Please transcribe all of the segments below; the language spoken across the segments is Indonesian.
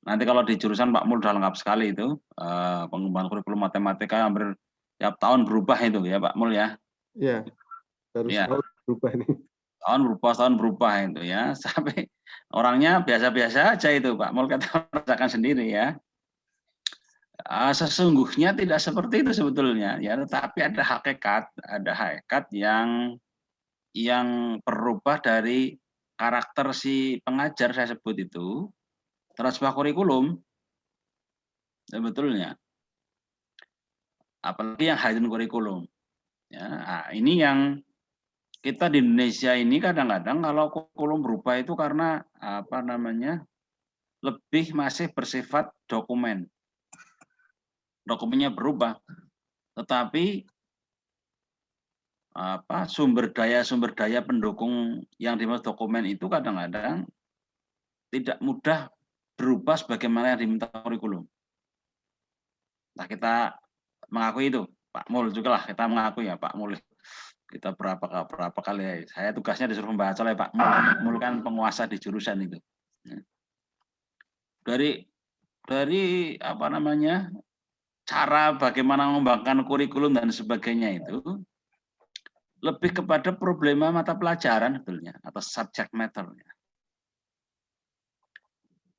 Nanti kalau di jurusan Pak Mul udah lengkap sekali itu, pengembangan kurikulum matematika hampir tiap tahun berubah itu ya Pak Mul ya. Iya, baru Iya, setahun berubah nih. tahun berubah itu ya, sampai orangnya biasa-biasa aja itu Pak Mul kata merasakan sendiri ya. Sesungguhnya tidak seperti itu sebetulnya ya, tetapi ada hakikat yang berubah dari karakter si pengajar saya sebut itu terhadap sebuah kurikulum sebetulnya, apalagi yang hidden kurikulum ya. Nah, ini yang kita di Indonesia ini kadang-kadang kalau kurikulum berubah itu karena apa namanya, lebih masih bersifat dokumen. Dokumennya berubah, tetapi sumber daya pendukung yang dimaksud dokumen itu kadang-kadang tidak mudah berubah sebagaimana yang diminta kurikulum. Nah, kita mengakui itu, Pak Mul juga lah kita mengakui ya Pak Mul. Kita berapa kali ya, saya tugasnya disuruh membaca oleh Pak Mul. Pak Mul kan penguasa di jurusan itu. Ya. Dari apa namanya, cara bagaimana mengembangkan kurikulum dan sebagainya itu lebih kepada problema mata pelajaran sebetulnya atau subject matter-nya.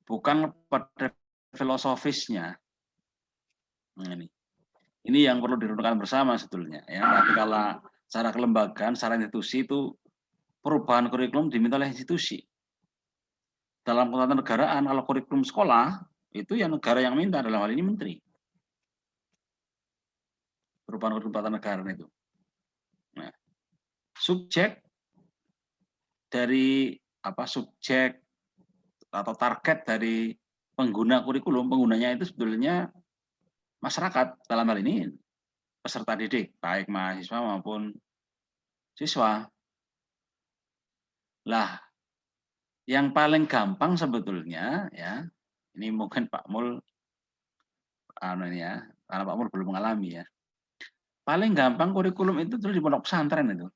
Bukan pada filosofisnya. Nah, ini yang perlu direnungkan bersama sebetulnya ya. Tapi kalau secara kelembagaan, secara institusi itu perubahan kurikulum diminta oleh institusi. Dalam ketatanegaraan kalau kurikulum sekolah itu ya negara yang minta, dalam hal ini menteri. Perubahan kurikulum ketatanegaraan itu. Nah, subjek dari subjek atau target dari pengguna kurikulum, penggunanya itu sebetulnya masyarakat, dalam hal ini peserta didik, baik mahasiswa maupun siswa. Lah, yang paling gampang sebetulnya ya, ini mungkin Pak Mul ya, karena Pak Mul belum mengalami ya. Paling gampang kurikulum itu terus di pondok pesantren itu.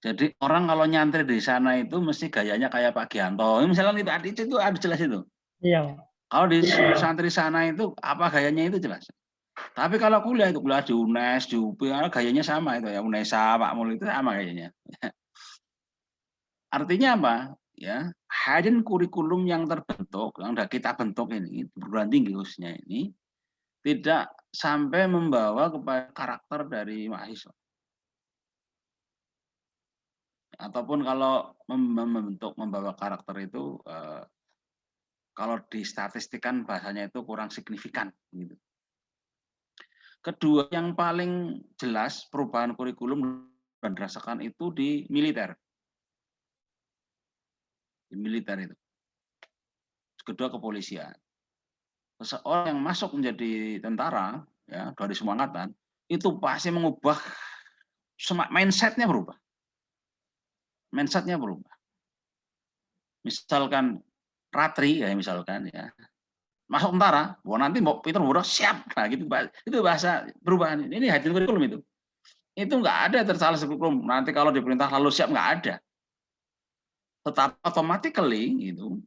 Jadi orang kalau nyantri di sana itu mesti gayanya kayak Pak Gianto. Misalnya itu ada jelas itu. Iya. Kalau di santri sana itu apa gayanya itu jelas. Tapi kalau kuliah itu kuliah di UNES, di UP, gayanya sama itu ya. UNESA, Pak Mul itu sama gayanya. Artinya apa? Ya, hidden kurikulum yang terbentuk, yang sudah kita bentuk ini, perguruan tinggi khususnya ini, tidak sampai membawa kepada karakter dari mahasiswa. Ataupun kalau membawa karakter itu, kalau distatistikkan bahasanya itu kurang signifikan. Gitu. Kedua, yang paling jelas perubahan kurikulum dan dirasakan itu di militer. Di militer itu. Kedua, kepolisian. Seseorang yang masuk menjadi tentara ya dari semua angkatan itu pasti mengubah mindsetnya berubah. Mindsetnya berubah. Misalkan Ratri ya misalkan ya masuk tentara, nanti mau Peter Boros siap, nah gitu itu bahasa perubahan. Ini hidden kurikulum itu. Itu nggak ada tersalah kurikulum. Nanti kalau diperintah lalu siap nggak ada. Tetapi automatically itu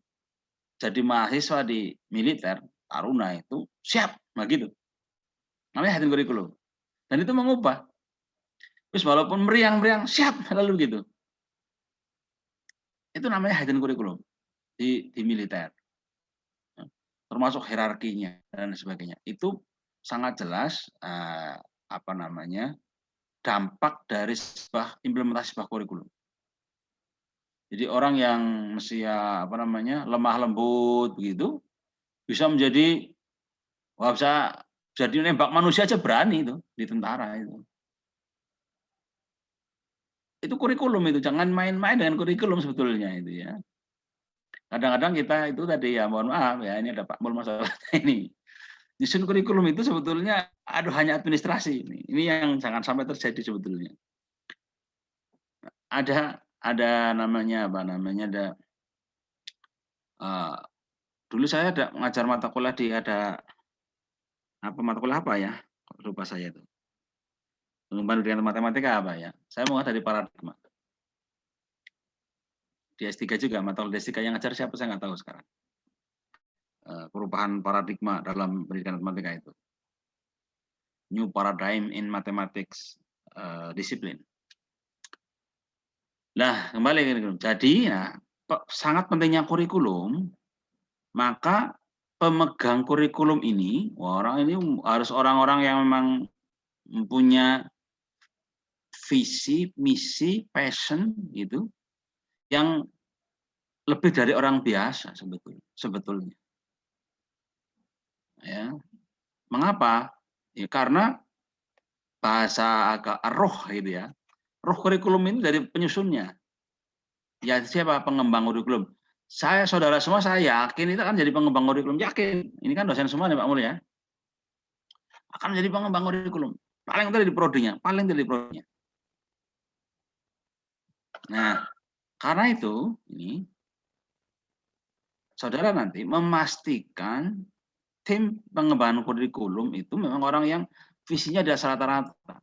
jadi mahasiswa di militer Taruna itu siap, nah gitu. Namanya hidden kurikulum. Dan itu mengubah. Terus walaupun meriang-meriang siap lalu gitu. Itu namanya hidden kurikulum di militer. Termasuk hierarkinya dan sebagainya. Itu sangat jelas dampak dari implementasi sebuah kurikulum. Jadi orang yang mesti lemah lembut begitu bisa menjadi bisa jadi nembak manusia aja berani itu di tentara itu. Itu kurikulum itu, jangan main-main dengan kurikulum sebetulnya itu ya. Kadang-kadang kita itu tadi ya mohon maaf ya ini ada Pak Mul masalah ini. Nyusun kurikulum itu sebetulnya hanya administrasi ini. Ini yang jangan sampai terjadi sebetulnya. Ada namanya dulu saya ada mengajar mata kuliah mata kuliah apa ya? Lupa saya itu. Pengembangan dengan matematika apa ya? Saya mau dari paradigma. Di S3 juga, mata kuliah D3 yang ngajar siapa saya nggak tahu sekarang. perubahan paradigma dalam pendidikan matematika itu. New paradigm in mathematics discipline. Nah, kembali ke kurikulum. Jadi, sangat pentingnya kurikulum, maka pemegang kurikulum ini, orang ini harus orang-orang yang memang mempunyai visi, misi, passion gitu, yang lebih dari orang biasa sebetulnya. Ya. Mengapa? Ya, karena bahasa agak roh gitu ya. Roh kurikulum ini dari penyusunnya. Ya siapa pengembang kurikulum? Saya, saudara semua, saya yakin itu akan jadi pengembang kurikulum. Yakin. Ini kan dosen semua nih Pak Mul ya. Akan menjadi pengembang kurikulum. Paling tidak di prodinya. Paling tidak di prodinya. Nah, karena itu, ini saudara nanti memastikan tim pengembangan kurikulum itu memang orang yang visinya di atas rata-rata.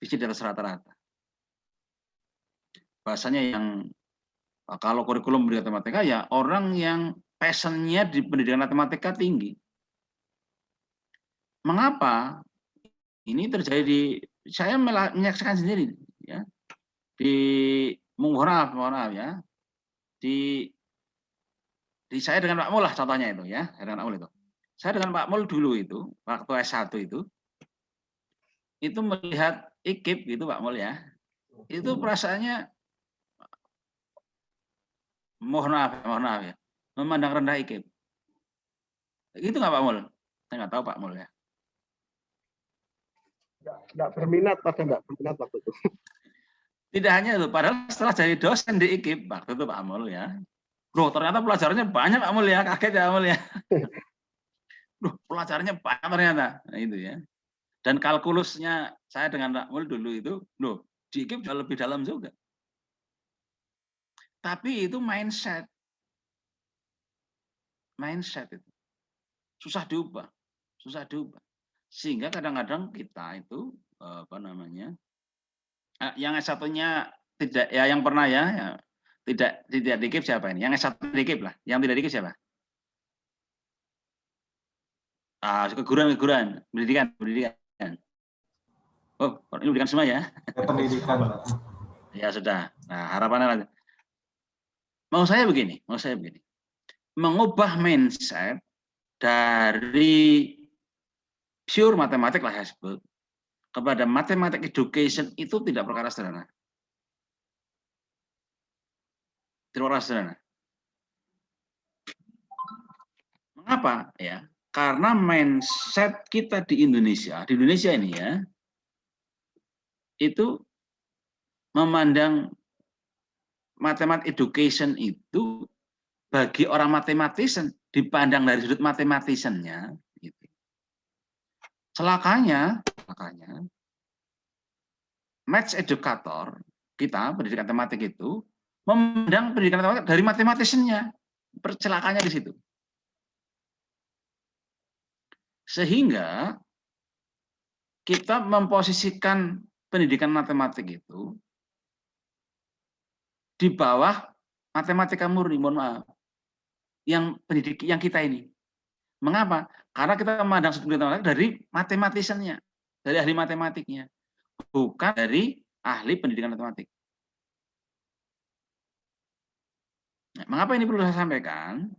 Visi di atas rata-rata. Bahasanya yang kalau kurikulum pendidikan matematika ya orang yang passionnya di pendidikan matematika tinggi. Mengapa? Ini terjadi di saya menyaksikan sendiri ya. Mohon maaf ya. Di saya dengan Pak Mul lah contohnya itu ya, dengan Pak Mul itu. Saya dengan Pak Mul dulu itu waktu S1 itu melihat IKIP gitu Pak Mul ya. Itu perasaannya mohon maaf ya. Memandang rendah IKIP. Itu nggak Pak Mul? Saya nggak tahu Pak Mul ya. Nggak berminat waktu itu. Tidak hanya itu, padahal setelah jadi dosen di IKIP waktu itu Pak Mul ya. Loh, ternyata pelajarannya banyak Pak Mul ya, kaget ya Pak Mul ya. Loh, pelajarannya banyak ternyata. Nah, itu ya. Dan kalkulusnya saya dengan Pak Mul dulu itu, loh, di IKIP jauh lebih dalam juga. Tapi itu mindset. Mindset itu. Susah diubah. Sehingga kadang-kadang kita itu yang S1-nya tidak ya yang pernah ya tidak dikip siapa ini? Yang S1 dikip lah, yang tidak dikip siapa? Keguruan, pendidikan. Oh, ini pendidikan semua ya? Pendidikan. Ya sudah. Nah, harapannya lagi. Mau saya begini. Mengubah mindset dari pure matematik lah saya sebut kepada mathematics education itu tidak perkara sederhana. Mengapa? Ya, karena mindset kita di Indonesia ini ya, itu memandang mathematics education itu bagi orang mathematician dipandang dari sudut mathematiciannya. Gitu. Celakanya, maths educator kita pendidikan matematik itu memandang pendidikan matematik dari mathematiciannya. Percelakanya di situ. Sehingga kita memposisikan pendidikan matematik itu di bawah matematika murni, mohon maaf. Yang kita ini. Mengapa? Karena kita memandang matematik dari mathematiciannya, dari ahli matematiknya, bukan dari ahli pendidikan matematik. Nah, mengapa ini perlu saya sampaikan?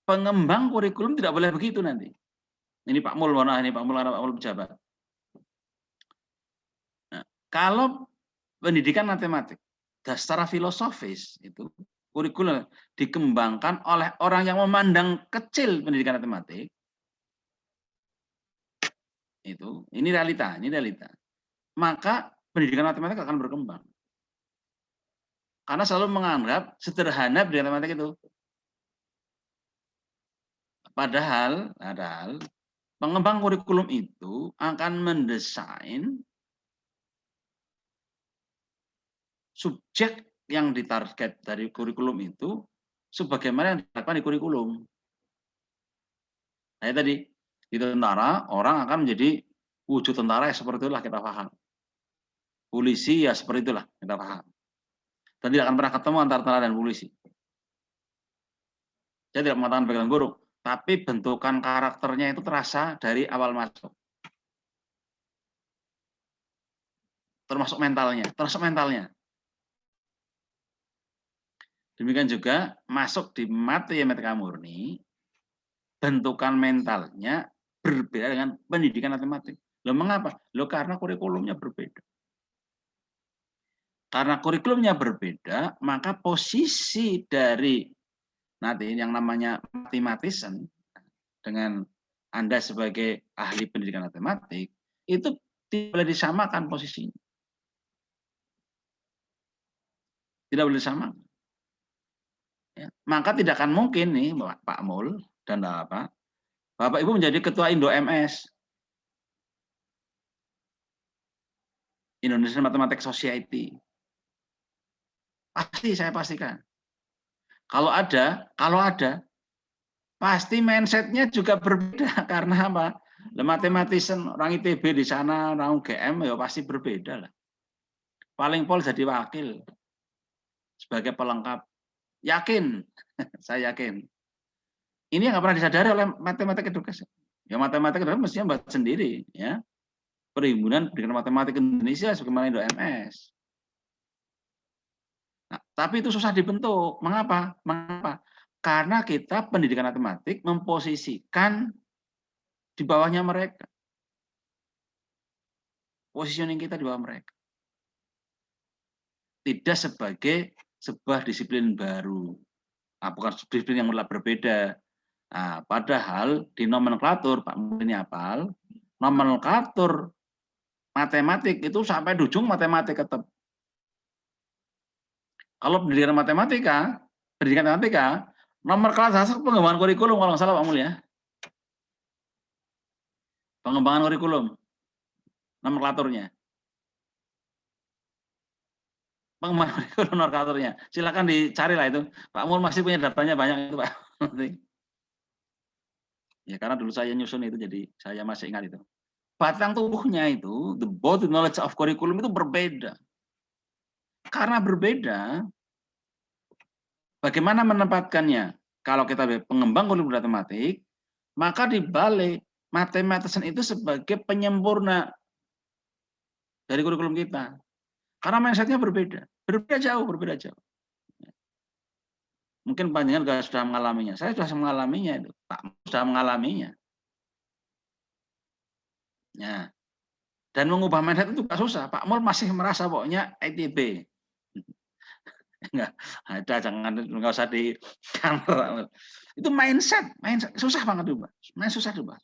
Pengembang kurikulum tidak boleh begitu nanti. Ini Pak Mul, ini Pak Mul pejabat. Nah, kalau pendidikan matematik secara filosofis itu kurikulum dikembangkan oleh orang yang memandang kecil pendidikan matematik, ini realita. Maka pendidikan matematik akan berkembang. Karena selalu menganggap sederhana pendidikan matematik itu. Padahal pengembang kurikulum itu akan mendesain subjek yang ditarget dari kurikulum itu sebagaimana yang dilakukan di kurikulum. Nah, tadi di tentara orang akan menjadi wujud tentara ya seperti itulah kita paham. Polisi ya seperti itulah kita paham. Dan tidak akan pernah ketemu antara tentara dan polisi. Saya tidak mengatakan baik dan buruk, tapi bentukan karakternya itu terasa dari awal masuk. Termasuk mentalnya. Demikian juga masuk di matematika murni, bentukan mentalnya berbeda dengan pendidikan matematik. Loh mengapa? Loh karena kurikulumnya berbeda. Karena kurikulumnya berbeda, maka posisi dari nanti yang namanya mathematician dengan Anda sebagai ahli pendidikan matematik, itu tidak boleh disamakan posisinya. Tidak boleh disamakan. Ya, maka tidak akan mungkin nih Pak Mul dan Bapak Ibu menjadi ketua Indo MS, Indonesian Mathematics Society. Pasti saya pastikan. Kalau ada, pasti mindsetnya juga berbeda karena apa? Mathematician orang ITB di sana, orang UGM ya pasti berbeda lah. Paling pol jadi wakil sebagai pelengkap. Yakin, saya yakin. Ini yang nggak pernah disadari oleh matematik edukasi. Ya matematik edukasi mestinya buat sendiri, ya. Perhimpunan Pendidikan Matematik Indonesia sebagaimana Indo MS. Nah, tapi itu susah dibentuk. Mengapa? Karena kita pendidikan matematik memposisikan di bawahnya mereka. Positioning kita di bawah mereka. Tidak sebagai sebuah disiplin baru. Nah, bukan disiplin yang berbeda. Nah, padahal di nomenklatur, Pak Murni hafal, nomenklatur matematik itu sampai di ujung matematik tetap. Kalau pendidikan matematika, nomor kelas dasar pengembangan kurikulum kalau nggak salah Pak Mul ya. Pengembangan kurikulum, nomenklaturnya. Pengembangan kurikulum nomenklaturnya. Silakan dicari lah itu. Pak Mul masih punya datanya banyak itu Pak. Ya karena dulu saya nyusun itu jadi saya masih ingat itu. Batang tubuhnya itu, the body knowledge of curriculum itu berbeda. Karena berbeda, bagaimana menempatkannya? Kalau kita pengembang kurikulum matematik, maka di balik mathematician itu sebagai penyempurna dari kurikulum kita. Karena mindsetnya berbeda jauh. Mungkin panjenengan juga sudah mengalaminya. Saya sudah mengalaminya itu. Pak sudah mengalaminya. Ya. Dan mengubah mindset itu juga susah. Pak Mul masih merasa pokoknya ITB. Enggak ada, nggak usah di counter. Itu mindset susah banget diubah. Susah diubah.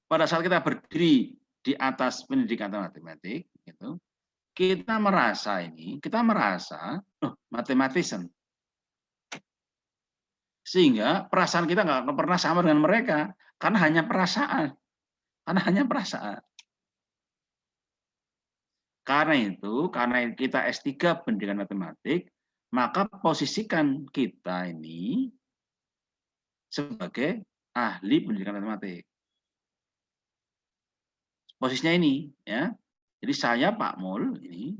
Pada saat kita berdiri di atas pendidikan matematik, gitu, kita merasa mathematician. Sehingga perasaan kita nggak pernah sama dengan mereka, karena hanya perasaan. Karena itu, karena kita S3 pendidikan matematik, maka posisikan kita ini sebagai ahli pendidikan matematik. Posisinya ini, ya. Jadi saya Pak Mul ini,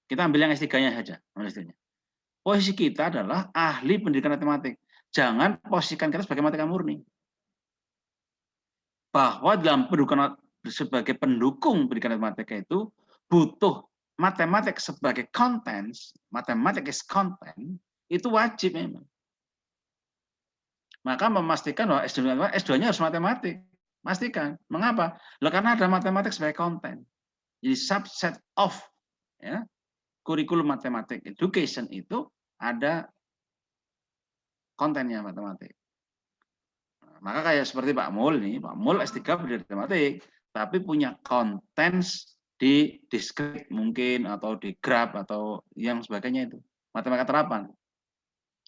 kita ambil yang S3-nya saja. Posisi kita adalah ahli pendidikan matematik. Jangan posisikan kita sebagai matematika murni. Bahwa dalam pendidikan sebagai pendukung pendidikan matematika itu butuh matematik sebagai content, matematik is content, itu wajib memang. Maka memastikan bahwa S2-nya harus matematik. Pastikan. Mengapa? Karena ada matematik sebagai konten. Jadi subset of ya, kurikulum matematik education itu ada kontennya matematik. Maka kayak seperti Pak Mul nih, Pak Mul S3 pendidikan matematik, tapi punya konten di discrete mungkin atau di graph atau yang sebagainya itu. Matematika terapan.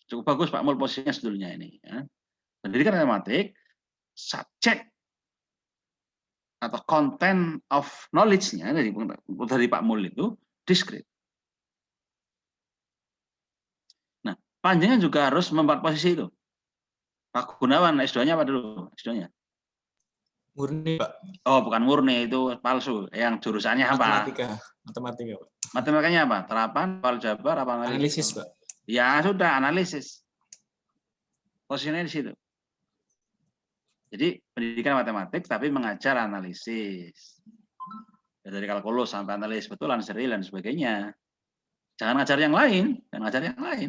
Cukup bagus Pak Mul posisinya sebetulnya ini. Ya. Pendidikan matematik, subjek atau content of knowledge-nya dari Pak Mul itu discrete. Nah, panjenengan juga harus membuat posisi itu. Pak Gunawan, S2-nya apa dulu? S2-nya? Murni, Pak. Oh, bukan murni, itu palsu. Yang jurusannya apa? Matematika, Pak. Matematikanya apa? Terapan, aljabar, apa analisis? Analisis, Pak. Ya, sudah, analisis. Posisinya di situ. Jadi pendidikan matematik tapi mengajar analisis. Ya, dari kalkulus sampai analisis betulan, serial dan sebagainya. Jangan ngajar yang lain,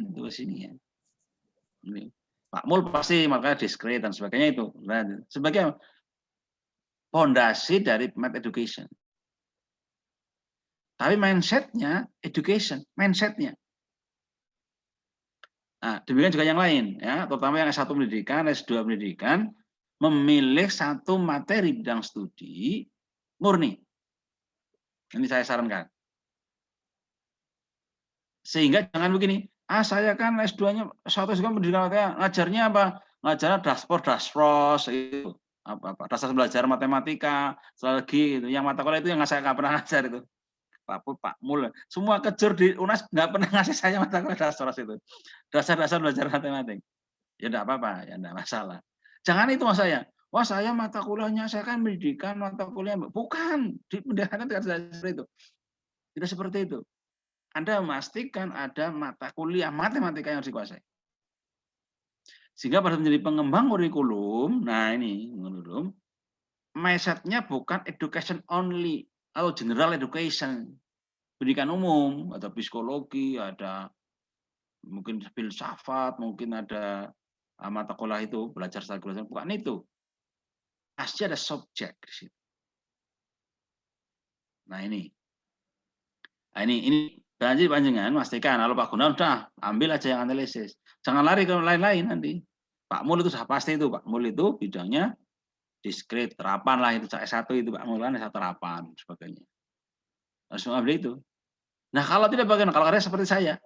itu di sini ya. Ini. Pak Mul pasti makanya discrete dan sebagainya itu. Nah, sebagai fondasi dari math education. Tapi mindsetnya education, mindsetnya. Nah, demikian juga yang lain, ya, terutama yang S1 pendidikan, S2 pendidikan, memilih satu materi bidang studi murni. Ini saya sarankan. Sehingga jangan begini, saya kan S2-nya S1 juga pendidikan matematika, ngajarnya apa? Ngajarnya dashboard, itu. Apa dasar belajar matematika, strategi itu. Yang mata kuliah itu yang saya nggak pernah ngajar itu. Pak Mul, semua kejur di UNAS nggak pernah ngasih saya mata kuliah dasar itu. Dasar-dasar belajar matematik. Ya enggak apa-apa, ya enggak masalah. Jangan itu mas saya. Wah saya mata kuliahnya, saya kan pendidikan mata kuliah. Bukan, di pendidikan tidak seperti itu. Tidak seperti itu. Anda memastikan ada mata kuliah matematika yang harus dikuasai. Sehingga pada menjadi pengembang kurikulum, nah ini kurikulum, mindset-nya bukan education only atau general education, pendidikan umum, ada psikologi, ada mungkin filsafat, mungkin ada mata kuliah itu belajar strategi, bukan itu. Pasti ada subjek di situ. Nah ini Jadi panjenengan pastikan kalau Pak Gunawan udah ambil aja yang analisis. Jangan lari ke lain-lain nanti. Pak Mul itu sudah pasti itu. Pak Mul itu bidangnya diskrit, terapan lah itu S1 itu Pak Mul kan S1 terapan sebagainya. Harus mengambil itu. Nah, kalau tidak bagaimana? Kalau ada seperti saya.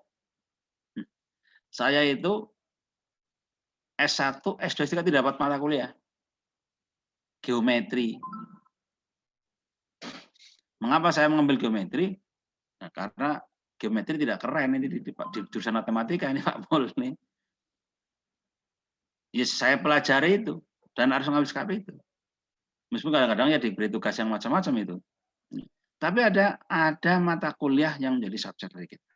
Saya itu S1, S2 tidak dapat mata kuliah. Geometri. Mengapa saya mengambil geometri? Nah, karena geometri tidak keren ini di jurusan matematika ini Pak Mul nih. Ya saya pelajari itu dan harus mengambil SKP itu. Meskipun kadang-kadang ya diberi tugas yang macam-macam itu. Tapi ada mata kuliah yang menjadi subjek dari kita.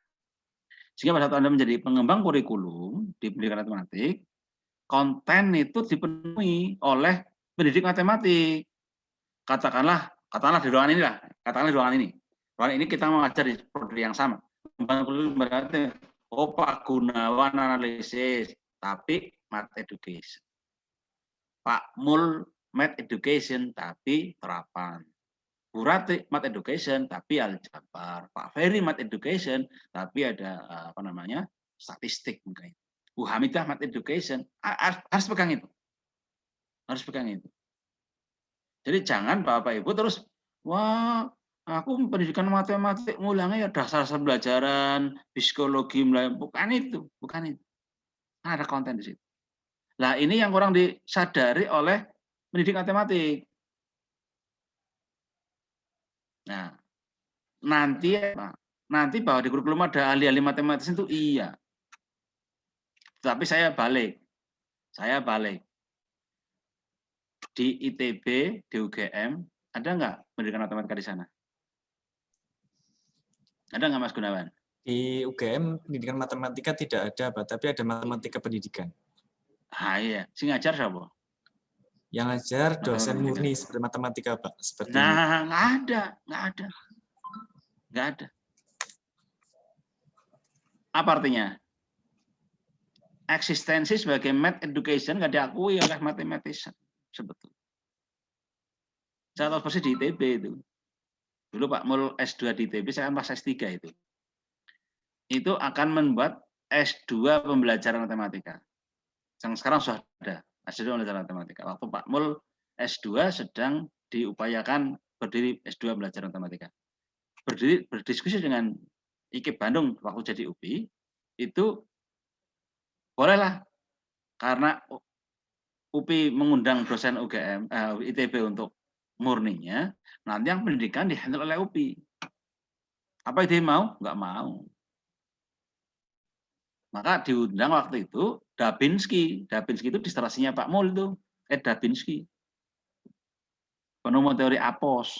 Sehingga pada saat Anda menjadi pengembang kurikulum di pendidikan matematik, konten itu dipenuhi oleh pendidik matematik. Katakanlah di ruangan ini lah, ruangan ini kita mengajar di prodi yang sama. Berarti, Pak Gunawan analisis, tapi math education. Pak Mul math education, tapi terapan. Bu Rati math education, tapi aljabar. Pak Ferry math education, tapi ada statistik mungkin. Bu Hamidah math education, harus pegang itu. Harus pegang itu. Jadi jangan Bapak Ibu terus, wah aku pendidikan matematik mulangnya ya dasar pembelajaran, psikologi, bukan itu. Ada konten di situ. Nah ini yang kurang disadari oleh pendidik matematik. Nah nanti bahwa di kurikulum ada ahli-ahli matematis itu iya. Tapi saya balik. Di ITB, di UGM, ada nggak pendidikan matematika di sana? Ada nggak Mas Gunawan? Di UGM pendidikan matematika tidak ada, Pak, tapi ada matematika pendidikan. Iya, sing ngajar siapa? Yang ngajar dosen murni seperti matematika, Pak. Seperti nggak ada. Apa artinya? Eksistensi sebagai math education nggak diakui oleh mathematician sebetulnya. Saya tahu persis di ITB itu. Dulu Pak Mul S2 di ITB, saya pas S3 itu. Itu akan membuat S2 pembelajaran matematika. Yang sekarang sudah ada S2 pembelajaran matematika. Waktu Pak Mul S2 sedang diupayakan berdiri S2 belajar matematika. Berdiskusi dengan IKIP Bandung waktu jadi UPI, itu bolehlah karena UPI mengundang dosen UGM, ITB untuk murninya, nanti yang pendidikan dihandle oleh UPI. Apa ITB mau? Nggak mau. Maka diundang waktu itu Dabinski. Dabinski itu disertasinya Pak Mul itu. Dabinski. Penemu teori APOS.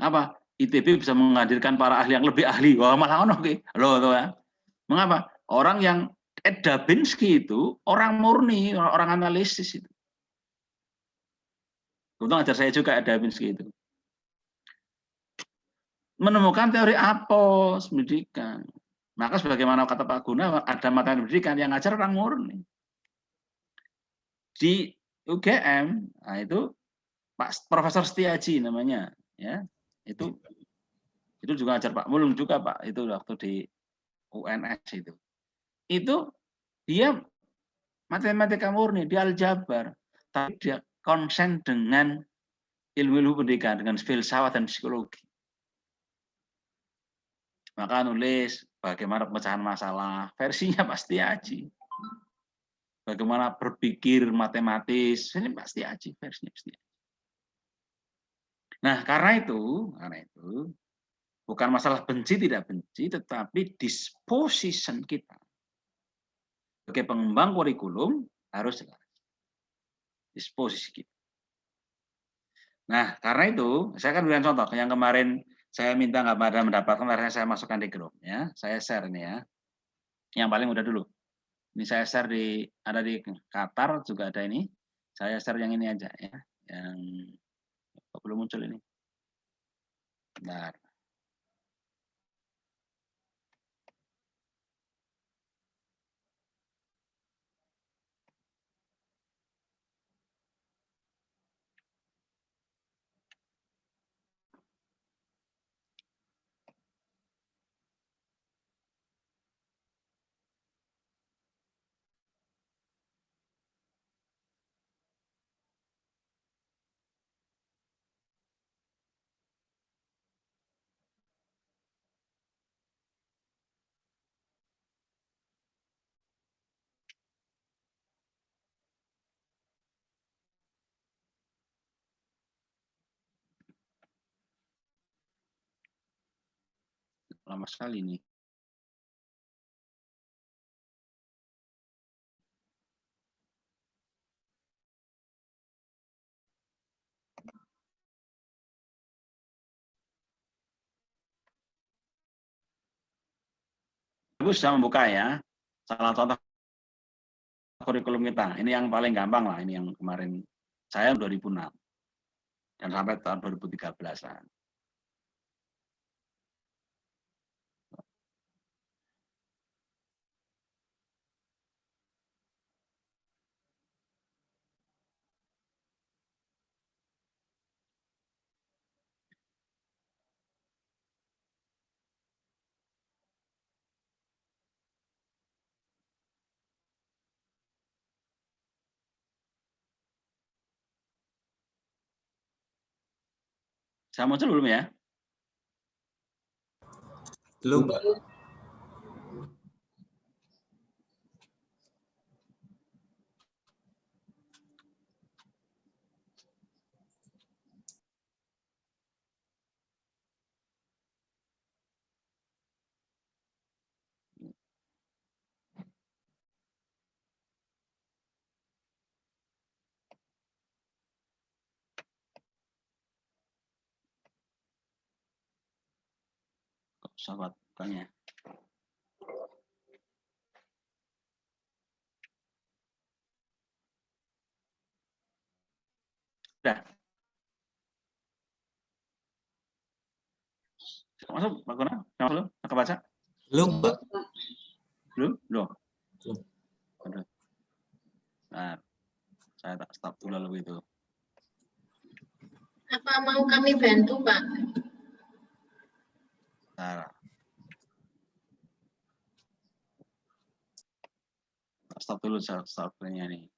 Apa? ITB bisa menghadirkan para ahli yang lebih ahli. Wah, malah ono ki. Loh, tuh ya. Mengapa? Orang yang Ed Dabinski itu orang murni, orang analisis itu. Kebetulan ajar saya juga Ed Dabinski itu. Menemukan teori apos pendidikan. Maka sebagaimana kata Pak Guna, ada mata pendidikan yang ngajar orang murni. Di UGM, nah itu Pak Profesor Setiaji namanya, ya itu juga ngajar Pak Mulung juga Pak, itu waktu di UNS itu. Itu dia matematika murni, dia aljabar, tapi dia konsen dengan ilmu-ilmu pendidikan, dengan filsafat dan psikologi. Maka nulis bagaimana pemecahan masalah, versinya pasti Aji. Bagaimana berpikir matematis, ini pasti Aji, versinya pasti Aji. Nah, karena itu bukan masalah benci tidak benci, tetapi disposition kita sebagai pengembang kurikulum harus jelas. Disposisi kita. Nah, karena itu saya akan berikan contoh yang kemarin saya minta nggak pada mendapatkan, akhirnya saya masukkan di grup ya. Saya share ini ya. Yang paling mudah dulu. Ini saya share ada di Qatar juga ada ini. Saya share yang ini aja ya. Yang belum muncul ini. Bentar. Lama sekali nih. Ibu sudah membuka ya. Salah contoh kurikulum kita. Ini yang paling gampang lah. Ini yang kemarin saya 2006 dan sampai tahun 2013-an. Saya muncul belum ya? Belum, Pak. Sahabat tanya. Sudah. Masuk, Pak Guna? Belum? Aku baca? Belum, Pak. Belum? Belum. Belum. Nah, saya tak stop dulu lalu itu. Apa mau kami bantu, Pak? Nah, stop dulu stopnya nih.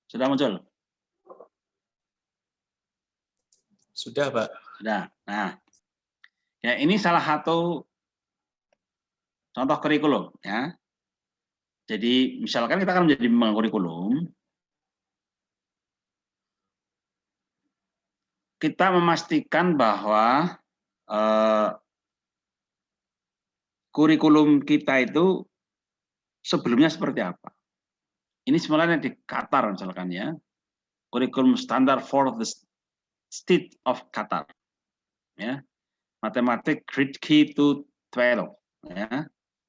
Sudah muncul? Sudah, Pak. Sudah. Nah, ya ini salah satu contoh kurikulum ya. Jadi misalkan kita akan menjadi pembangun kurikulum, kita memastikan bahwa kurikulum kita itu sebelumnya seperti apa. Ini sebenarnya di Qatar misalkan ya, kurikulum standar for the state of Qatar, ya, matematik grade K to 12, ya,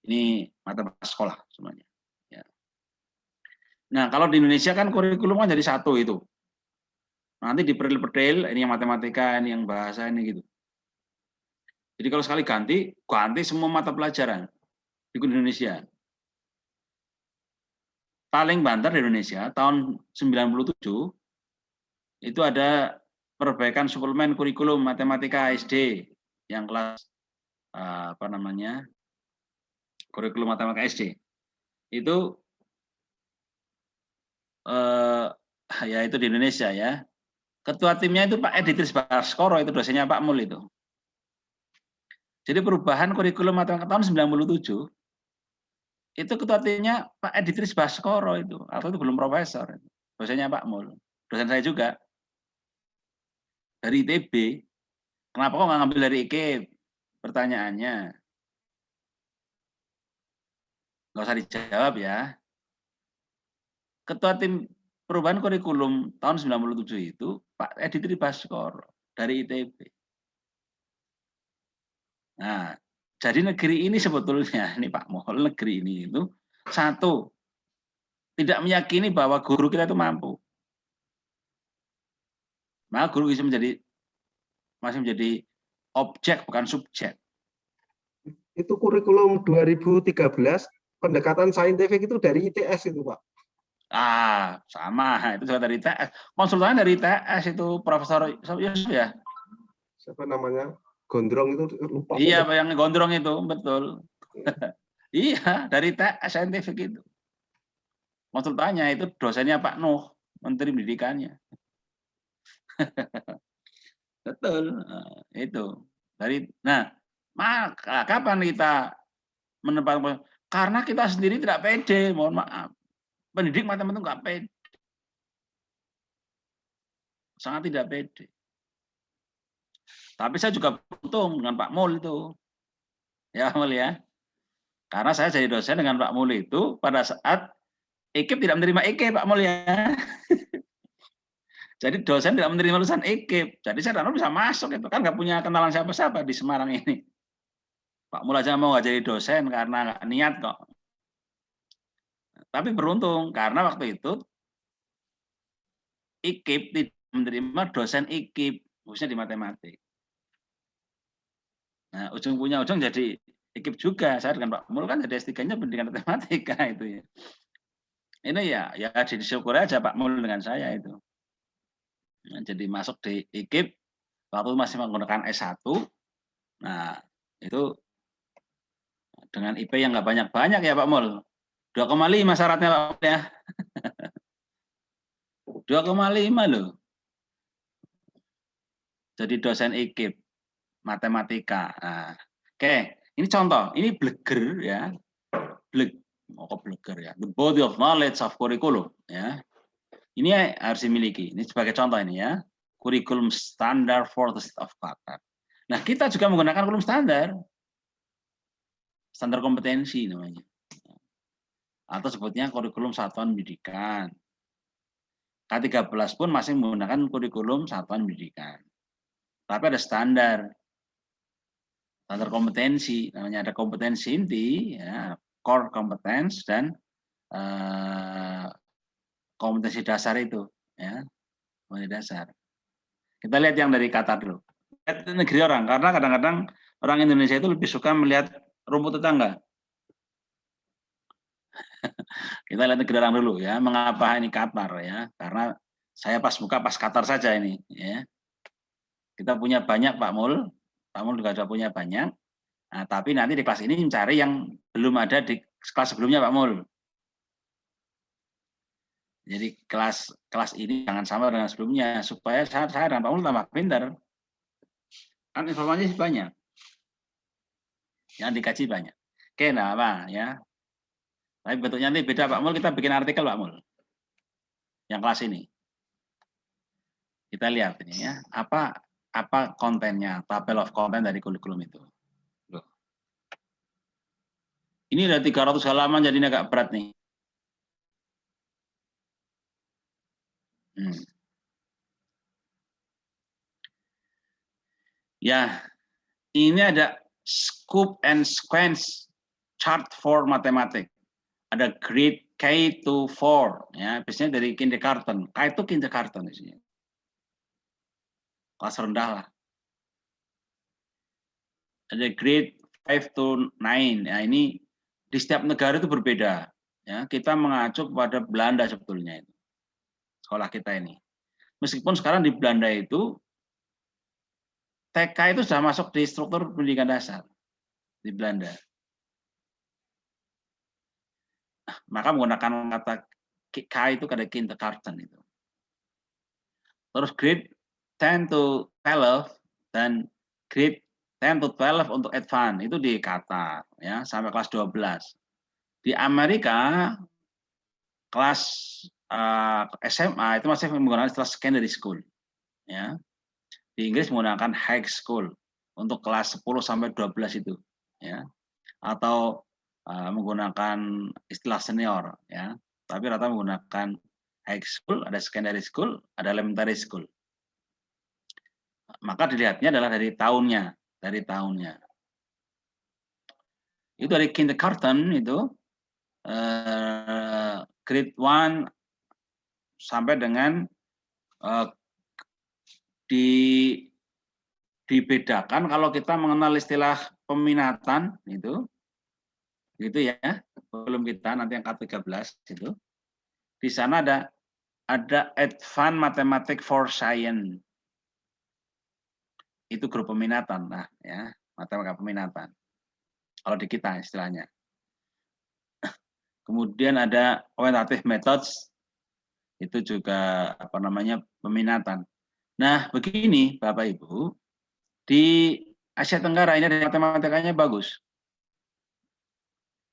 ini matematika sekolah semuanya. Ya. Nah kalau di Indonesia kan kurikulum kan jadi satu itu, nanti diperil-peril, ini yang matematika, ini yang bahasa, ini gitu. Jadi kalau sekali ganti semua mata pelajaran di Indonesia. Paling banter di Indonesia tahun 97 itu ada perbaikan suplemen kurikulum matematika SD yang kelas kurikulum matematika SD itu ya itu di Indonesia ya. Ketua timnya itu Pak Editris Baskoro, itu dosennya Pak Mul itu. Jadi perubahan kurikulum matematika tahun 97 itu ketua timnya Pak Editris Baskoro itu, atau itu belum profesor, dosennya Pak Mul, dosen saya juga dari ITB. Kenapa kok nggak ngambil dari IKIP? Pertanyaannya nggak usah dijawab ya. Ketua tim perubahan kurikulum tahun 97 itu Pak Editris Baskoro dari ITB. Nah, jadi negeri ini sebetulnya, ini Pak Mul, negeri ini itu satu, tidak meyakini bahwa guru kita itu mampu. Maka guru bisa masih menjadi objek bukan subjek. Itu kurikulum 2013, pendekatan saintifik itu dari ITS itu, Pak. Sama, itu juga dari ITS. Konsultannya dari ITS itu Profesor Yusuf ya. Siapa namanya? Gondrong itu lupa. Iya, yang gondrong itu, betul. Iya, dari ITS saintifik itu. Konsultannya itu dosennya Pak Nuh, Menteri Pendidikannya. Betul, itu. Maka kapan kita menempatkan? Karena kita sendiri tidak pede, mohon maaf. Pendidik matematika nggak pede. Sangat tidak pede. Tapi saya juga beruntung dengan Pak Mul itu. Ya, Mul ya. Karena saya jadi dosen dengan Pak Mul itu pada saat IKIP tidak menerima IKIP, Pak Mul ya. Jadi dosen tidak menerima lulusan IKIP. Jadi saya bisa masuk itu. Kan nggak punya kenalan siapa-siapa di Semarang ini. Pak Mul aja mau nggak jadi dosen karena nggak niat kok. Tapi beruntung karena waktu itu IKIP tidak menerima dosen IKIP, khususnya di matematik. Nah, ujung punya ujung jadi IKIP juga. Saya dengan Pak Mul kan jadi S3-nya pendidikan matematika itu ya. Ini ya disyukur aja Pak Mul dengan saya itu. Nah, jadi masuk di IKIP waktu masih menggunakan S1. Nah, itu dengan IP yang nggak banyak-banyak ya Pak Mul. 2,5 syaratnya Pak Mul ya. 2,5 loh. Jadi dosen IKIP matematika. Nah, oke, ini contoh. Ini bleger ya. Bleger ya. The body of knowledge of curriculum ya. Ini harus dimiliki. Ini sebagai contoh ini ya. Kurikulum standar for the state of Qatar. Nah, kita juga menggunakan kurikulum standar. Standar kompetensi namanya. Atau sebutnya kurikulum satuan pendidikan. K13 pun masih menggunakan kurikulum satuan pendidikan. Tapi ada standar kompetensi, namanya ada kompetensi inti, ya, core competence dan kompetensi dasar itu, ya, kompetensi dasar. Kita lihat yang dari Qatar dulu. Lihat negeri orang, karena kadang-kadang orang Indonesia itu lebih suka melihat rumput tetangga. Kita lihat negeri orang dulu ya, mengapa ini Qatar ya? Karena saya pas buka pas Qatar saja ini, ya. Kita punya banyak Pak Mul juga sudah punya banyak. Nah, tapi nanti di kelas ini mencari yang belum ada di kelas sebelumnya Pak Mul. Jadi kelas ini jangan sama dengan sebelumnya supaya saya dan Pak Mul tambah pintar. Kan informasi banyak. Yang dikaji banyak. Oke, nah apa ya. Tapi bentuknya nanti beda Pak Mul, kita bikin artikel Pak Mul. Yang kelas ini. Kita lihat ini ya, apa apa kontennya, tabel of content dari kurikulum itu. Loh. Ini udah 300 halaman jadi agak berat nih. Ya, ini ada scope and sequence chart for matematik. Ada grade K to 4, ya, biasanya dari kindergarten. K itu kindergarten isinya. Kelas rendah lah. Ada grade 5 to 9. Ya, ini di setiap negara itu berbeda. Ya, kita mengacu pada Belanda sebetulnya itu. Sekolah kita ini. Meskipun sekarang di Belanda itu TK itu sudah masuk di struktur pendidikan dasar di Belanda. Maka menggunakan kata K itu kata kindergarten itu. Terus grade 10 to 12 dan grade 10 to 12 untuk advance itu di Qatar ya sampai kelas 12. Di Amerika kelas SMA itu masih menggunakan istilah secondary school ya. Di Inggris menggunakan high school untuk kelas 10 sampai 12 itu ya. Atau menggunakan istilah senior ya. Tapi rata menggunakan high school, ada secondary school, ada elementary school. Maka dilihatnya adalah dari tahunnya, Itu dari kindergarten itu grade 1 sampai dengan dibedakan kalau kita mengenal istilah peminatan itu gitu ya, belum kita nanti yang K13 itu. Di sana ada advanced mathematics for science. Itu grup peminatan. Nah, ya, matematika peminatan. Kalau di kita istilahnya. Kemudian ada quantitative methods. Itu juga apa namanya peminatan. Nah, begini Bapak Ibu, di Asia Tenggara ini ada matematikanya bagus.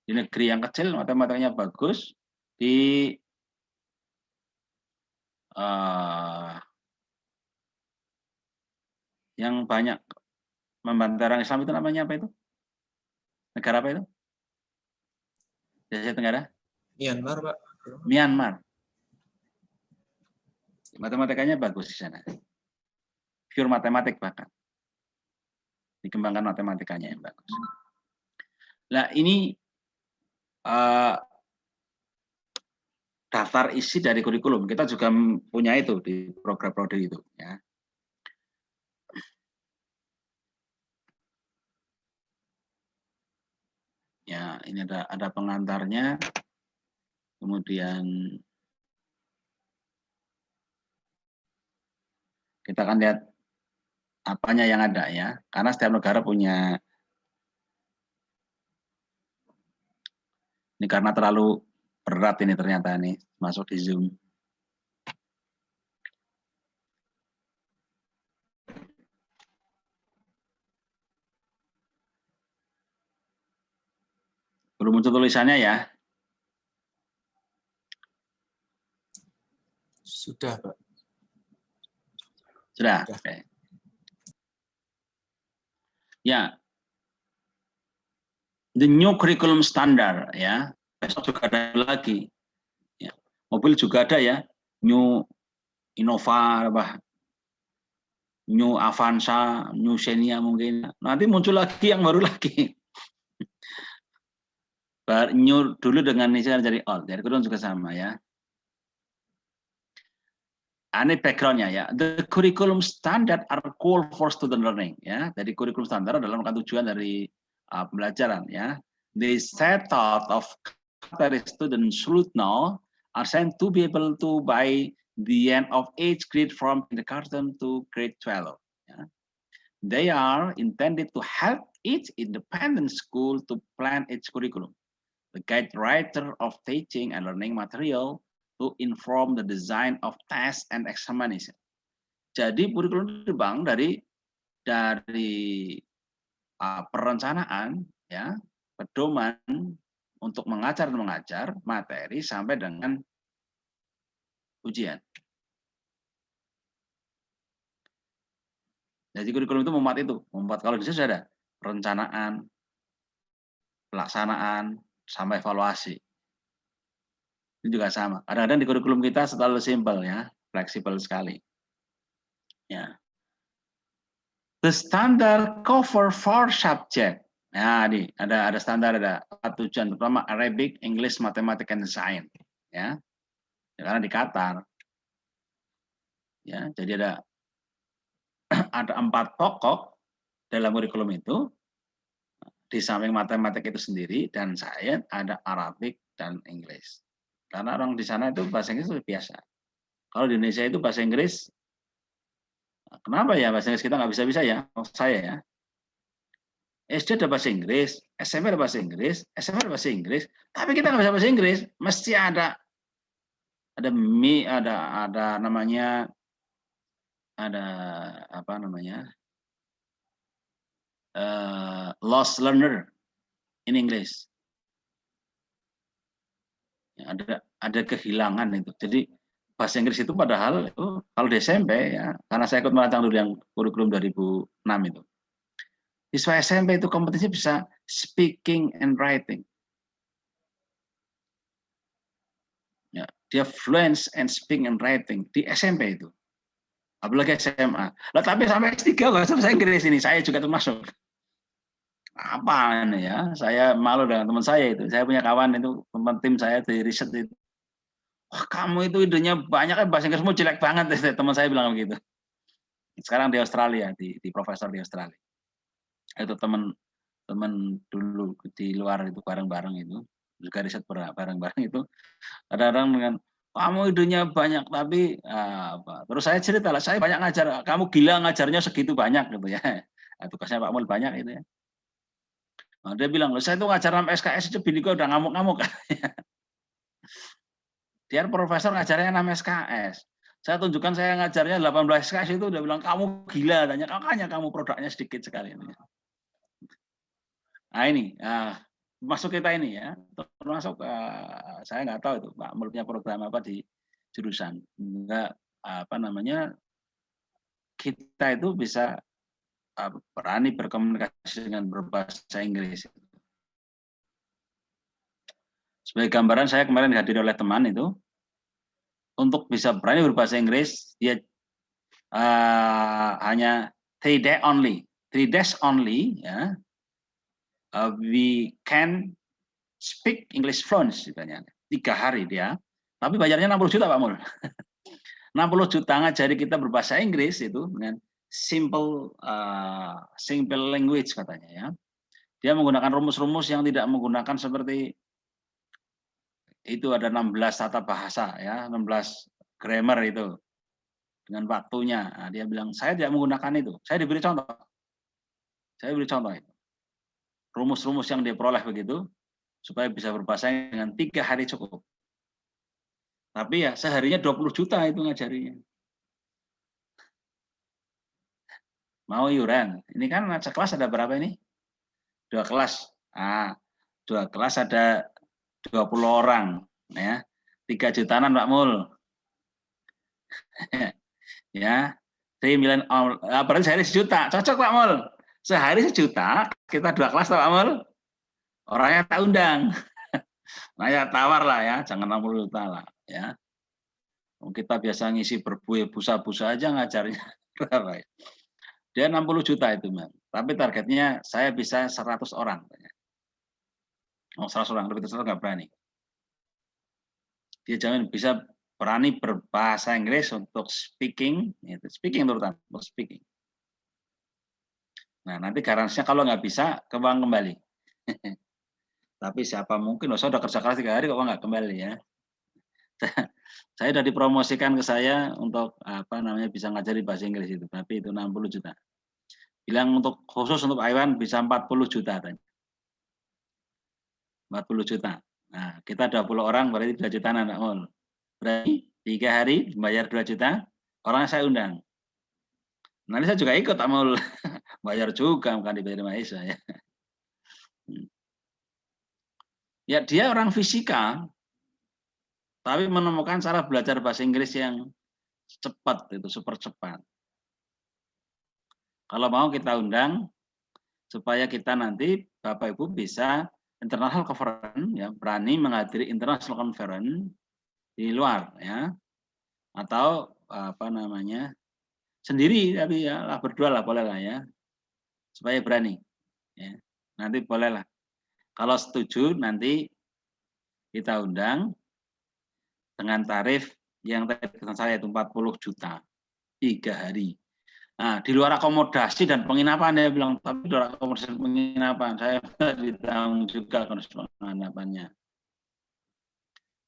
Di negeri yang kecil matematikanya bagus, di yang banyak membantu orang Islam itu namanya apa itu? Negara apa itu? Di Asia Tenggara? Myanmar, Pak. Myanmar. Matematikanya bagus di sana. Pure matematik bahkan. Dikembangkan matematikanya yang bagus. Nah, ini daftar isi dari kurikulum. Kita juga punya itu di program prodi itu ya. Ya, ini ada pengantarnya. Kemudian kita akan lihat apanya yang ada ya. Karena setiap negara punya. Ini karena terlalu berat ini ternyata nih masuk di Zoom. Belum muncul tulisannya ya? Sudah, Pak. Sudah. Oke. Ya. The new curriculum standard ya. Besok juga ada lagi. Ya. Mobil juga ada ya. New Innova apa? New Avanza, New Xenia mungkin. Nanti muncul lagi yang baru lagi. New dulu dengan inisial jadi old. Jadi curriculum juga sama ya. Ini backgroundnya ya. The curriculum standard are call for student learning ya. Jadi kurikulum standar adalah tujuan dari pembelajaran ya. The set out of students should know are sent to be able to by the end of each grade from kindergarten to grade 12. Ya. They are intended to help each independent school to plan its curriculum. The guide writer of teaching and learning material to inform the design of test and examination. Jadi kurikulum dibangun dari perencanaan, ya, pedoman untuk mengajar dan mengajar materi sampai dengan ujian. Jadi kurikulum itu memuat kalau di situ sudah ada perencanaan, pelaksanaan, sampai evaluasi. Ini juga sama. Kadang-kadang di kurikulum kita terlalu simpel ya, fleksibel sekali. Ya. The standard cover 4 subject. Nah, ini ada standar, ada 4 tujuan, pertama Arabic, English, Mathematics, and Science. Ya. Karena di Qatar. Ya, jadi ada 4 pokok dalam kurikulum itu. Di samping matematik itu sendiri dan sains ada Arabic dan English. Karena orang di sana itu bahasa Inggris itu biasa. Kalau di Indonesia itu bahasa Inggris, kenapa ya bahasa Inggris kita nggak bisa-bisa ya? Saya ya. SD ada bahasa Inggris, SMP ada bahasa Inggris, SMA ada bahasa Inggris, tapi kita nggak bisa bahasa Inggris. Mesti ada namanya, ada apa namanya, lost learner in English. Ya, ada kehilangan itu. Jadi bahasa Inggris itu padahal itu kalau di SMP ya, karena saya ikut merancang dulu yang kurikulum 2006 itu. Siswa SMP itu kompetensi bisa speaking and writing. Ya, dia fluent and speaking and writing di SMP itu. Apalagi SMA. Lah tapi sampai S3 nggak bahasa Inggris ini, saya juga termasuk. Apa ini ya? Saya malu dengan teman saya itu. Saya punya kawan itu, teman tim saya di riset itu. Wah, kamu itu idenya banyak, bahasa Inggrismu jelek banget. Teman saya bilang begitu. Sekarang di Australia, di profesor di Australia. Itu teman dulu di luar itu bareng-bareng itu. Juga riset bareng-bareng itu. Kadang-kadang dengan, kamu idenya banyak, tapi apa? Terus saya cerita lah, saya banyak ngajar. Kamu gila ngajarnya segitu banyak gitu ya. Nah, tugasnya Pak Mul banyak itu ya. Nah, dia bilang, saya itu ngajar 6 SKS itu bini gue udah ngamuk-ngamuk. Dia profesor ngajarnya 6 SKS. Saya tunjukkan saya ngajarnya 18 SKS itu udah bilang, kamu gila. Tanya, makanya kamu produknya sedikit sekali. Nah ini, masuk kita ini ya. Termasuk, saya nggak tahu itu Pak Mul punya program apa di jurusan. Enggak, apa namanya, kita itu bisa berani berkomunikasi dengan berbahasa Inggris. Sebagai gambaran, saya kemarin dihadiri oleh teman itu, untuk bisa berani berbahasa Inggris, dia hanya 3 days only, ya, we can speak English fluent, katanya. 3 hari dia, tapi bayarnya 60 juta Pak Mul. 60 juta ngajari kita berbahasa Inggris itu dengan simple language katanya ya. Dia menggunakan rumus-rumus yang tidak menggunakan seperti itu, ada 16 tata bahasa ya, 16 grammar itu dengan waktunya. Nah, dia bilang saya tidak menggunakan itu. Saya diberi contoh. Saya beri contoh itu. Rumus-rumus yang dia peroleh begitu supaya bisa berbahasa dengan 3 hari cukup. Tapi ya seharinya 20 juta itu ngajarinya. Mau iuran. Ini kan sekelas ada berapa ini? 2 kelas. 2 kelas ada 20 orang. Ya. 3 jutaan Pak Mul. Ya. 3 million, berarti sehari 1 juta. Cocok Pak Mul. Sehari 1 juta, kita 2 kelas Pak Mul. Orangnya tak undang. Nah ya tawar lah ya, jangan 60 juta lah. Ya. Kita biasa ngisi berbuih busa-busa aja ngajarnya. Berapa ya? Dia 60 juta itu, Mbak. Tapi targetnya saya bisa 100 orang. 100 orang, lebih dari 100 nggak berani. Dia jamin bisa berani berbahasa Inggris untuk speaking, speaking terutama, untuk speaking. Nah, nanti garansinya kalau nggak bisa, ke bank kembali. Tapi siapa mungkin, saya udah kerja keras 3 hari kok nggak kembali ya. Saya udah dipromosikan ke saya untuk apa namanya bisa ngajari bahasa Inggris itu, tapi itu 60 juta. Bilang untuk khusus untuk Iwan bisa 40 juta tanya. 40 juta. Nah, kita 20 orang berarti 2 jutaan anak mul. Berarti 3 hari bayar 2 juta, orangnya saya undang. Nanti saya juga ikut mul. Bayar juga, bukan dibayar mahasiswa ya. Ya dia orang fisika, tapi menemukan cara belajar bahasa Inggris yang cepat, itu super cepat. Kalau mau kita undang supaya kita nanti Bapak Ibu bisa international conference ya, berani menghadiri international conference di luar ya, atau apa namanya sendiri, tapi ya lah berdua lah boleh lah ya, supaya berani ya. Nanti boleh lah, kalau setuju nanti kita undang dengan tarif yang tadi pesan saya itu 40 juta 3 hari. Nah, di luar akomodasi dan penginapan dia bilang, tapi di luar akomodasi dan penginapan saya ditanggung juga penginapannya.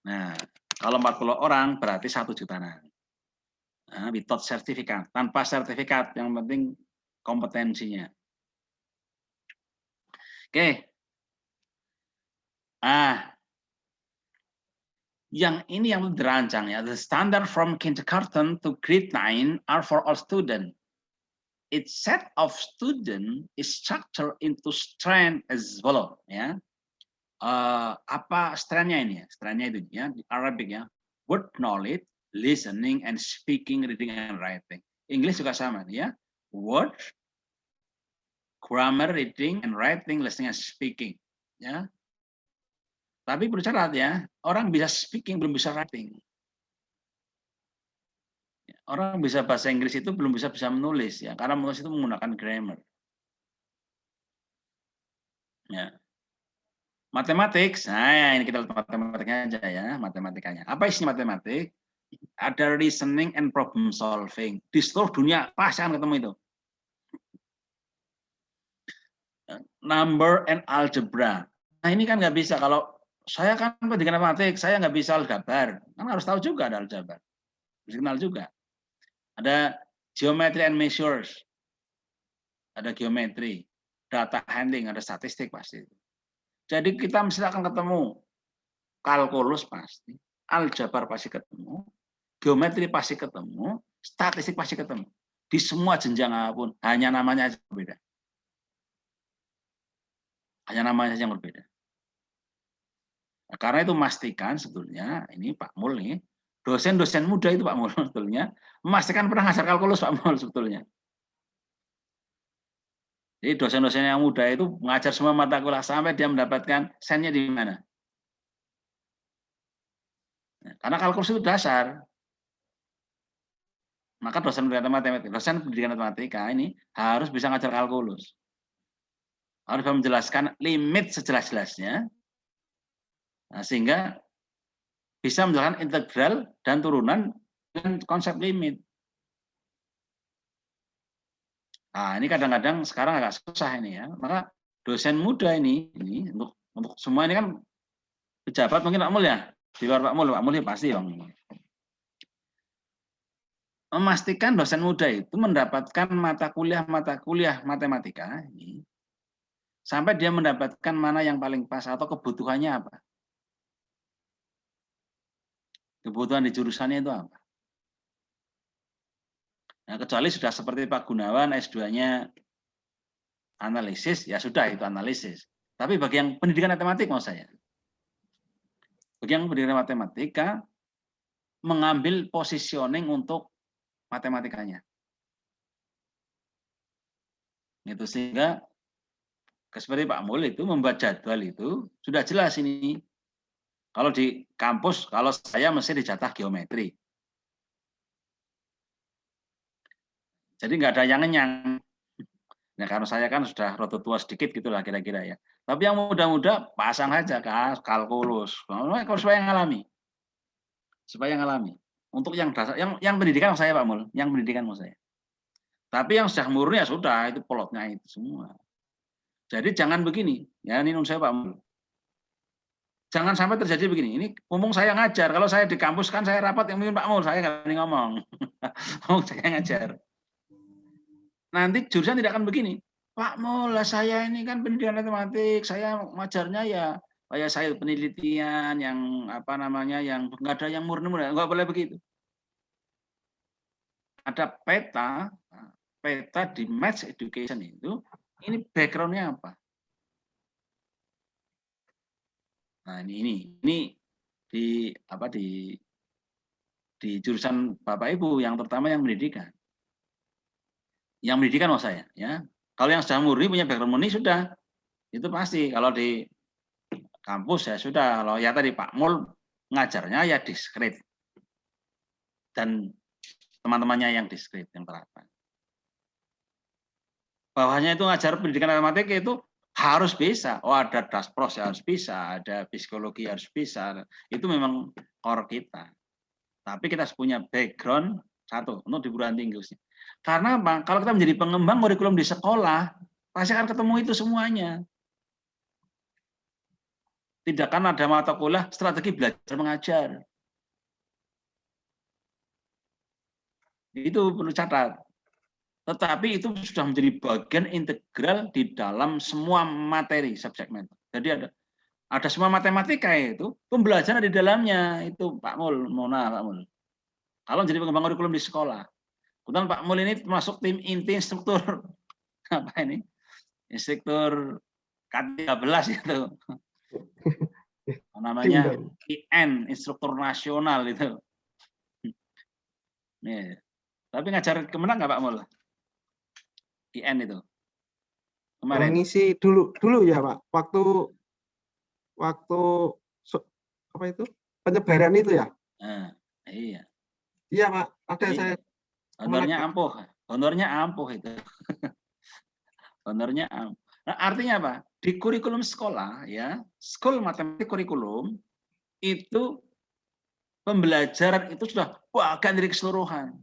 Nah, kalau 40 orang berarti 1 juta. Nah, without sertifikat, tanpa sertifikat, yang penting kompetensinya. Oke. Yang ini yang dirancang ya, the standard from kindergarten to grade 9 are for all students. Its set of student is structured into strand as follow ya. Apa strandnya ini ya? Strandnya itu ya di Arabic ya. Word knowledge, listening and speaking, reading and writing. English juga sama ya. Word, grammar, reading and writing, listening and speaking ya. Tapi perlu syarat ya, orang bisa speaking belum bisa writing. Orang bisa bahasa Inggris itu belum bisa menulis ya, karena menulis itu menggunakan grammar. Ya. Matematik, nah ini kita lihat matematikanya aja ya, matematikanya. Apa isi matematik? Ada reasoning and problem solving. Di seluruh dunia pasti akan ketemu itu. Number and algebra. Nah ini kan nggak bisa, kalau saya kan pendidikan matematik, saya nggak bisa aljabar. Kan harus tahu juga ada aljabar. Harus kenal juga. Ada geometry and measures. Ada geometri, data handling, ada statistik pasti. Jadi kita mesti akan ketemu kalkulus pasti, aljabar pasti ketemu, geometri pasti ketemu, statistik pasti ketemu. Di semua jenjang apapun, hanya namanya saja berbeda. Hanya namanya saja yang berbeda. Nah, karena itu memastikan sebetulnya, ini Pak Mul nih, dosen-dosen muda itu Pak Mul sebetulnya, memastikan pernah ngajar kalkulus Pak Mul sebetulnya. Jadi dosen-dosen yang muda itu mengajar semua mata kuliah sampai dia mendapatkan sennya di mana. Nah, karena kalkulus itu dasar. Maka dosen pendidikan matematika ini harus bisa ngajar kalkulus. Harus bisa menjelaskan limit sejelas-jelasnya. Nah, sehingga bisa menjelaskan integral dan turunan dengan konsep limit. Nah, ini kadang-kadang sekarang agak susah ini ya. Maka dosen muda ini untuk semua ini kan pejabat mungkin Pak Mul ya. Di luar Pak Mul ya pasti Bang. Memastikan dosen muda itu mendapatkan mata kuliah matematika ini sampai dia mendapatkan mana yang paling pas atau kebutuhannya apa. Kebutuhan di jurusannya itu apa. Nah, kecuali sudah seperti Pak Gunawan S2-nya analisis, ya sudah itu analisis. Tapi bagi yang pendidikan matematik mau saya. Bagi yang pendidikan matematika mengambil positioning untuk matematikanya. Itu sehingga seperti Pak Mul itu membuat jadwal itu sudah jelas ini. Kalau di kampus, kalau saya mesti dijatah geometri. Jadi nggak ada yang ngenyang. Nah, karena saya kan sudah rada tua sedikit gitulah kira-kira ya. Tapi yang muda-muda pasang aja kalkulus. Supaya ngalami. Supaya ngalami. Untuk yang dasar, yang pendidikan saya Pak Mul, yang pendidikan mau saya. Tapi yang sudah murni ya sudah, itu polotnya itu semua. Jadi jangan begini, ya ini saya Pak Mul. Jangan sampai terjadi begini. Ini mumpung saya ngajar, kalau saya di kampus kan saya rapat yang mungkin Pak Mul, saya nggak berani ngomong. Saya ngajar. Nanti jurusan tidak akan begini. Pak Mul, saya ini kan pendidikan matematik, saya ngajarnya ya kayak saya penelitian yang apa namanya yang nggak ada yang murni, nggak boleh begitu. Ada peta di Maths Education itu, ini background-nya apa? Nah ini di jurusan Bapak Ibu yang pertama yang pendidikan. Yang pendidikan maksud saya, ya. Kalau yang sudah murni punya background murni sudah, itu pasti. Kalau di kampus ya sudah. Kalau ya tadi Pak Mul ngajarnya ya diskret dan teman-temannya yang diskret yang terapan. Bawahnya itu ngajar pendidikan matematika itu harus bisa. Oh ada daspros ya harus bisa, ada psikologi harus bisa. Itu memang core kita. Tapi kita harus punya background satu untuk di perguruan tinggi. Karena apa? Kalau kita menjadi pengembang kurikulum di sekolah, pasti akan ketemu itu semuanya. Tidak akan ada mata kuliah strategi belajar mengajar. Itu perlu catat. Tetapi itu sudah menjadi bagian integral di dalam semua materi subjek matter. Jadi ada semua matematika itu pembelajaran di dalamnya itu Pak Mul, Mona Pak Mul. Kalau jadi pengembang kurikulum di sekolah, kemudian Pak Mul ini termasuk tim inti instruktur apa ini? Instruktur K13 itu. Namanya IN, instruktur nasional itu. Nih. Tapi ngajar kemenang nggak Pak Mul? IN itu. Kemarin. Ngisi dulu ya Pak. Waktu apa itu? Penyebaran itu ya? Iya. Iya Pak, ada iya. saya. Honornya ampuh itu. Honornya ampuh. Nah, artinya apa? Di kurikulum sekolah ya, School Matematik Kurikulum itu pembelajaran itu sudah bagian dari keseluruhan.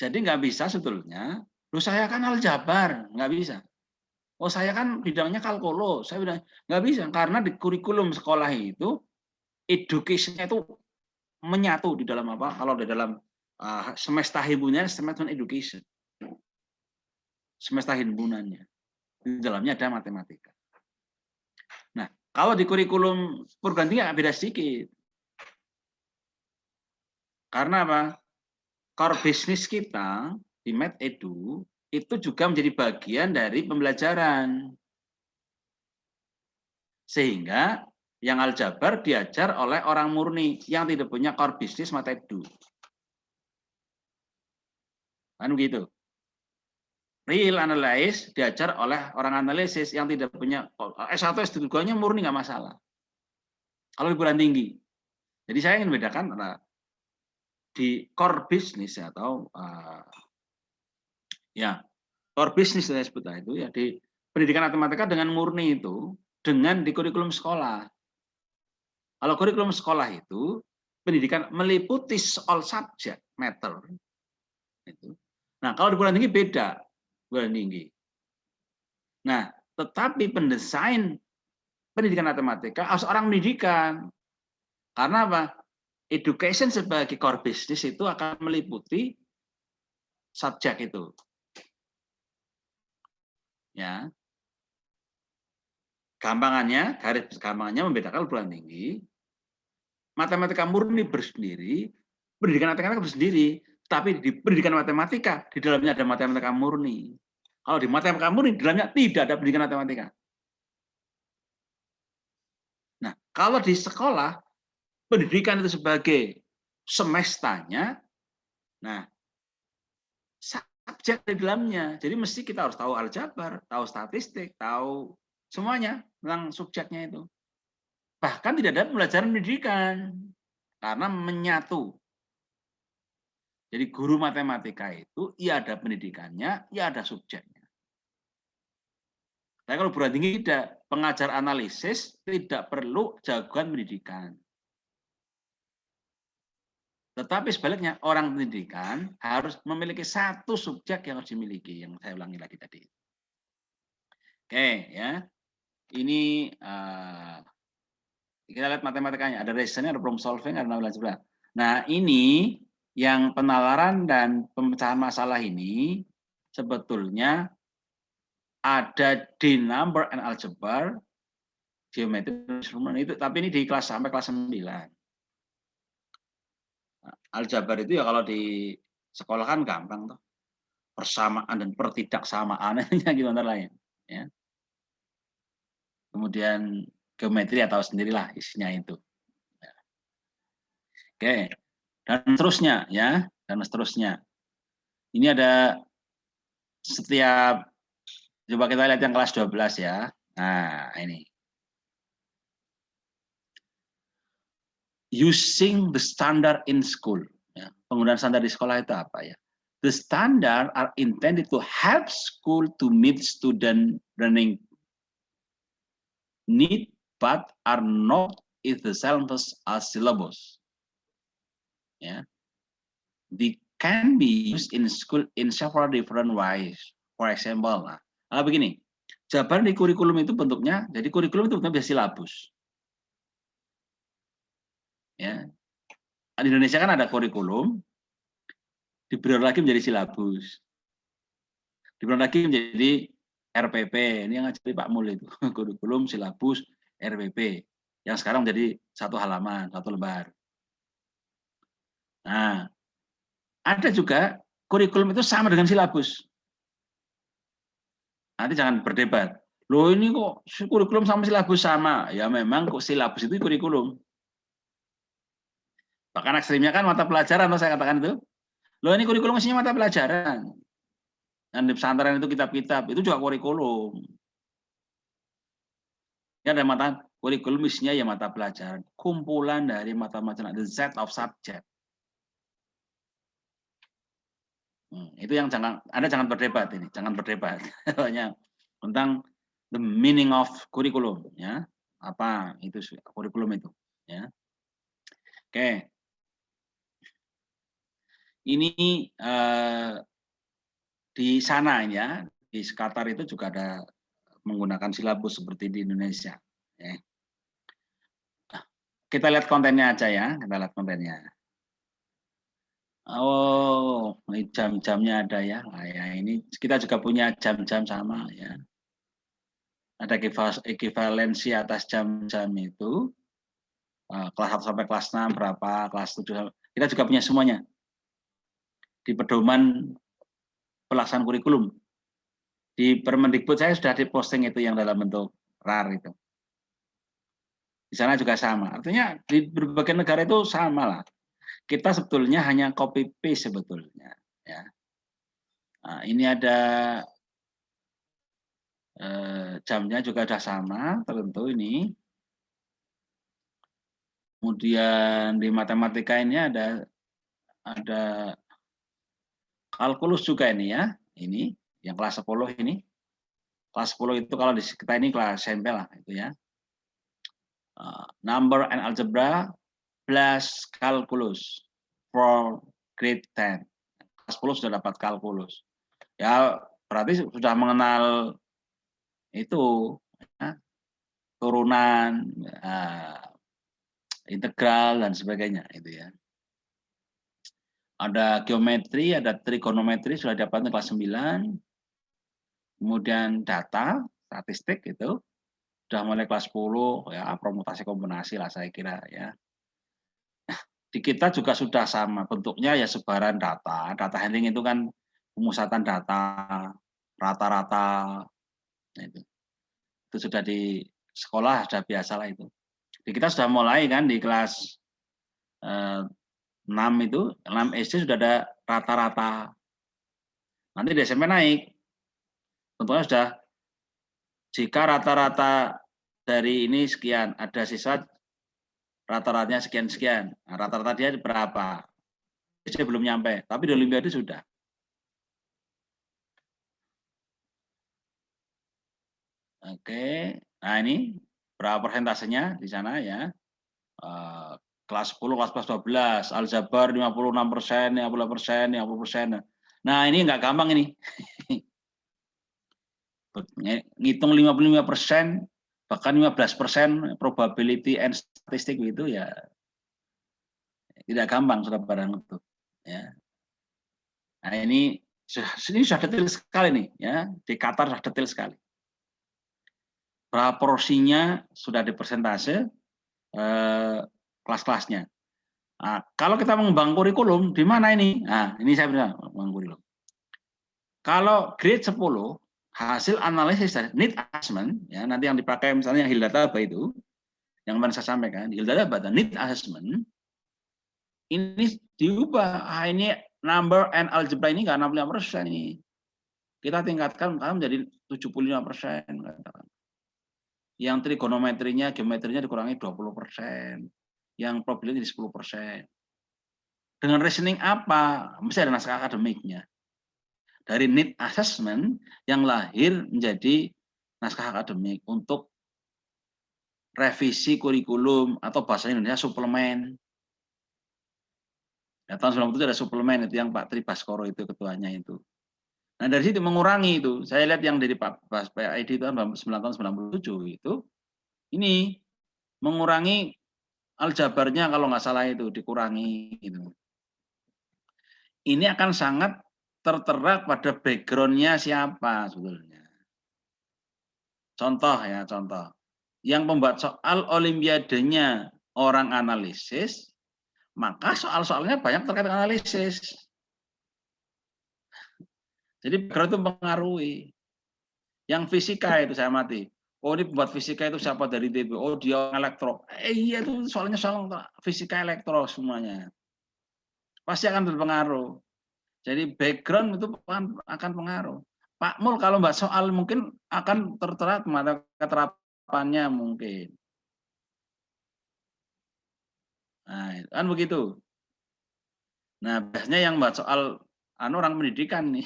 Jadi nggak bisa sebetulnya, saya kan aljabar, nggak bisa. Oh saya kan bidangnya kalkulo, saya bilang nggak bisa karena di kurikulum sekolah itu education-nya itu menyatu di dalam apa? Kalau di dalam semesta himpunannya semester education, semesta himpunannya di dalamnya ada matematika. Nah kalau di kurikulum perguruan tinggi beda sedikit, karena apa? Core business kita di MedEdu itu juga menjadi bagian dari pembelajaran. Sehingga yang aljabar diajar oleh orang murni yang tidak punya core business MedEdu. Kan begitu. Real analysis diajar oleh orang analisis yang tidak punya S1 S2-nya murni nggak masalah. Kalau di perguruan tinggi. Jadi saya ingin membedakan di core business atau ya core business saya sebut itu ya di pendidikan matematika dengan murni itu dengan di kurikulum sekolah. Kalau kurikulum sekolah itu pendidikan meliputi all subject matter itu. Nah kalau di perguruan tinggi beda perguruan tinggi. Nah tetapi pendesain pendidikan matematika harus orang pendidikan karena apa? Education sebagai core business itu akan meliputi subjek itu. Ya. Gampangannya, garis gampangannya membedakan perguruan tinggi, matematika murni bersendiri, pendidikan matematika bersendiri, tapi di pendidikan matematika di dalamnya ada matematika murni. Kalau di matematika murni di dalamnya tidak ada pendidikan matematika. Nah, kalau di sekolah pendidikan itu sebagai semestanya, nah subjek di dalamnya. Jadi mesti kita harus tahu aljabar, tahu statistik, tahu semuanya tentang subjeknya itu. Bahkan tidak ada pembelajaran pendidikan karena menyatu. Jadi guru matematika itu ia ada pendidikannya, ia ada subjeknya. Tapi kalau perguruan tinggi tidak, pengajar analisis tidak perlu jagoan pendidikan. Tetapi sebaliknya orang pendidikan harus memiliki satu subjek yang harus dimiliki, yang saya ulangi lagi tadi. Oke, ya. Ini kita lihat matematikanya, ada reasoning, ada problem solving, ada algebra. Nah, ini yang penalaran dan pemecahan masalah ini sebetulnya ada di number and algebra, geometri itu, tapi ini di kelas sampai kelas 9. Aljabar itu ya kalau di sekolah kan gampang tuh. Persamaan dan pertidaksamaan gimana lain ya. Kemudian geometri atau sendirilah isinya itu. Oke. Dan seterusnya ya. dan seterusnya. Ini ada setiap, coba kita lihat yang kelas 12 ya. Nah, ini. Using the standard in school. Ya, penggunaan standar di sekolah itu apa ya? The standard are intended to help school to meet student learning need, but are not is the syllabus as syllabus. Yeah. They can be used in school in several different ways. For example, begini, jawaban di kurikulum itu bentuknya, jadi kurikulum itu bentuknya bisa silabus. Ya. Di Indonesia kan ada kurikulum, diberi lagi menjadi silabus, diberi lagi menjadi RPP. Ini yang ngajari Pak Mul itu, kurikulum, silabus, RPP. Yang sekarang menjadi satu halaman, satu lembar. Nah, ada juga kurikulum itu sama dengan silabus. Nanti jangan berdebat. Loh ini kok kurikulum sama silabus sama? Ya memang kok silabus itu kurikulum. Bahkan ekstrimnya kan mata pelajaran, saya katakan itu. Loh ini kurikulum isinya mata pelajaran. Dan di pesantren itu kitab-kitab, itu juga kurikulum. Ini ada mata kurikulum isinya ya mata pelajaran. Kumpulan dari mata-mata, the set of subject. Itu yang Anda jangan berdebat ini, jangan berdebat. Hanya tentang the meaning of kurikulum, ya. Apa itu kurikulum itu, ya. Oke. Ini di sana ya, di Qatar itu juga ada menggunakan silabus seperti di Indonesia. Ya. Kita lihat kontennya aja ya, kita lihat kontennya. Oh, jam-jamnya ada ya. Nah, ya. Ini kita juga punya jam-jam sama ya. Ada ekivalensi atas jam-jam itu. Kelas 1 sampai kelas 6 berapa, kelas 7. Kita juga punya semuanya. Di pedoman pelaksanaan kurikulum. Di Permendikbud saya sudah diposting itu yang dalam bentuk RAR itu. Di sana juga sama. Artinya di berbagai negara itu sama lah. Kita sebetulnya hanya copy paste sebetulnya. Ya. Nah, ini ada jamnya juga sudah sama, tentu ini. Kemudian di matematika ini ada kalkulus juga ini ya. Ini yang kelas 10 ini. Kelas 10 itu kalau di kita ini kelas SMP lah itu ya. Number and algebra plus kalkulus for grade 10. Kelas 10 sudah dapat kalkulus. Ya, berarti sudah mengenal itu ya, turunan, integral dan sebagainya itu ya. Ada geometri, ada trigonometri sudah dapat kelas 9. Kemudian data, statistik itu sudah mulai kelas 10 ya, permutasi kombinasi lah saya kira ya. Di kita juga sudah sama bentuknya ya, sebaran data. Data handling itu kan pemusatan data, rata-rata. Nah, itu sudah di sekolah sudah biasa lah itu. Di kita sudah mulai kan di kelas 6 itu, 6 SD sudah ada rata-rata. Nanti di SMP naik. Tentunya sudah, jika rata-rata dari ini sekian, ada sisa rata-ratanya sekian-sekian. Nah, rata-rata dia berapa? SD belum nyampe, tapi di Olimpiade sudah. Oke, nah ini berapa persentasenya di sana ya? Kelas 10, kelas 12, aljabar 56%, 50%, 50%. Nah ini nggak gampang ini. Ngitung 55%, bahkan 15% probability and statistik itu ya tidak gampang sudah barang itu. Ya. Nah ini sudah detail sekali nih ya, di Qatar sudah detail sekali. Berapa porsinya sudah di persentase kelas-kelasnya. Nah, kalau kita mengembang kurikulum di mana ini? Nah ini saya bilang mengembang kurikulum. Kalau grade 10 hasil analisis dari need assessment ya, nanti yang dipakai misalnya yang Hildata itu yang kemarin saya sampaikan, Hildata dan need assessment ini diubah. Ini number and algebra ini nggak 65% ini. Kita tingkatkan menjadi 75%. Yang trigonometrinya, geometrinya dikurangi 20%. Yang probability 10%. Dengan reasoning apa? Mesti ada naskah akademiknya. Dari need assessment yang lahir menjadi naskah akademik untuk revisi kurikulum atau bahasa Indonesia suplemen. Ya, tahun 97 ada suplemen itu yang Pak Tri Baskoro itu ketuanya itu. Nah dari situ mengurangi itu. Saya lihat yang dari Pak PID itu 9 tahun 97 itu ini mengurangi aljabarnya kalau nggak salah itu dikurangi gitu. Ini akan sangat tertera pada backgroundnya siapa sebetulnya. Contoh ya, contoh. Yang membuat soal olimpiadenya orang analisis, maka soal-soalnya banyak terkait dengan analisis. Jadi background itu mempengaruhi. Yang fisika itu saya mati. Oh ini pembuat fisika itu siapa dari DB? Oh dia elektro. Iya itu soalnya soal fisika elektro semuanya. Pasti akan berpengaruh. Jadi background itu akan pengaruh. Pak Mul kalau mbak soal mungkin akan tertera mata keterapannya mungkin. Nah, kan begitu. Nah, biasanya yang mbak soal orang pendidikan nih.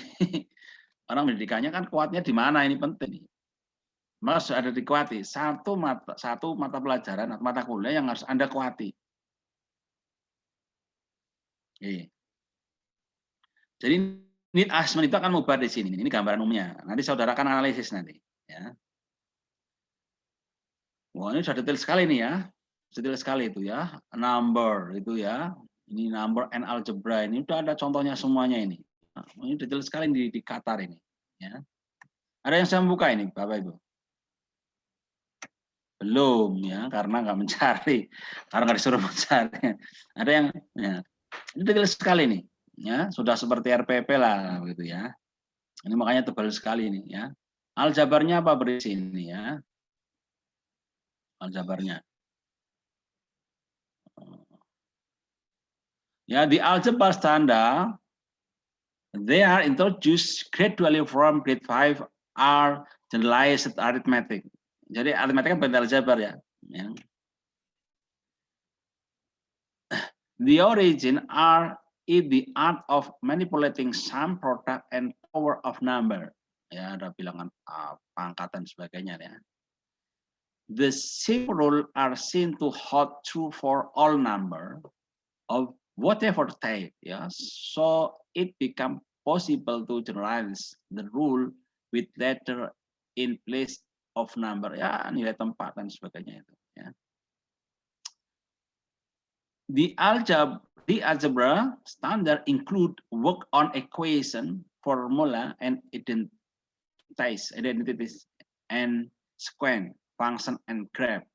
Orang pendidikannya kan kuatnya di mana ini penting nih. Mas ada dikuati satu mata pelajaran atau mata kuliah yang harus Anda kuati. Oke. Jadi need assessment itu akan mubah di sini. Ini gambaran umumnya. Nanti saudara akan analisis nanti. Ya. Wah ini sudah detail sekali nih ya. Detail sekali itu ya. Number itu ya. Ini number and algebra ini udah ada contohnya semuanya ini. Nah, ini detail sekali di Qatar ini. Ya. Ada yang saya buka ini Bapak Ibu? Belum ya, karena nggak mencari, karena nggak disuruh mencari. Ada yang, ya, ini detail sekali nih, ya sudah seperti RPP lah, gitu ya. Ini makanya tebal sekali nih, ya. Aljabarnya apa berisi ini ya? Aljabarnya. Ya di algebra standar, they are introduced gradually from grade 5 are generalized arithmetic. Jadi aritmatika kan aljabar ya. The origin are in the art of manipulating sum, product, and power of number. Ya, ada bilangan pangkat dan sebagainya ya. The same rule are seen to hold true for all number of whatever type. Ya, so it become possible to generalize the rule with letter in place of number. Ya, nilai tempat dan sebagainya itu. Ya. The algebra standard include work on equation, formula, and identities, and sequence, function, and graph.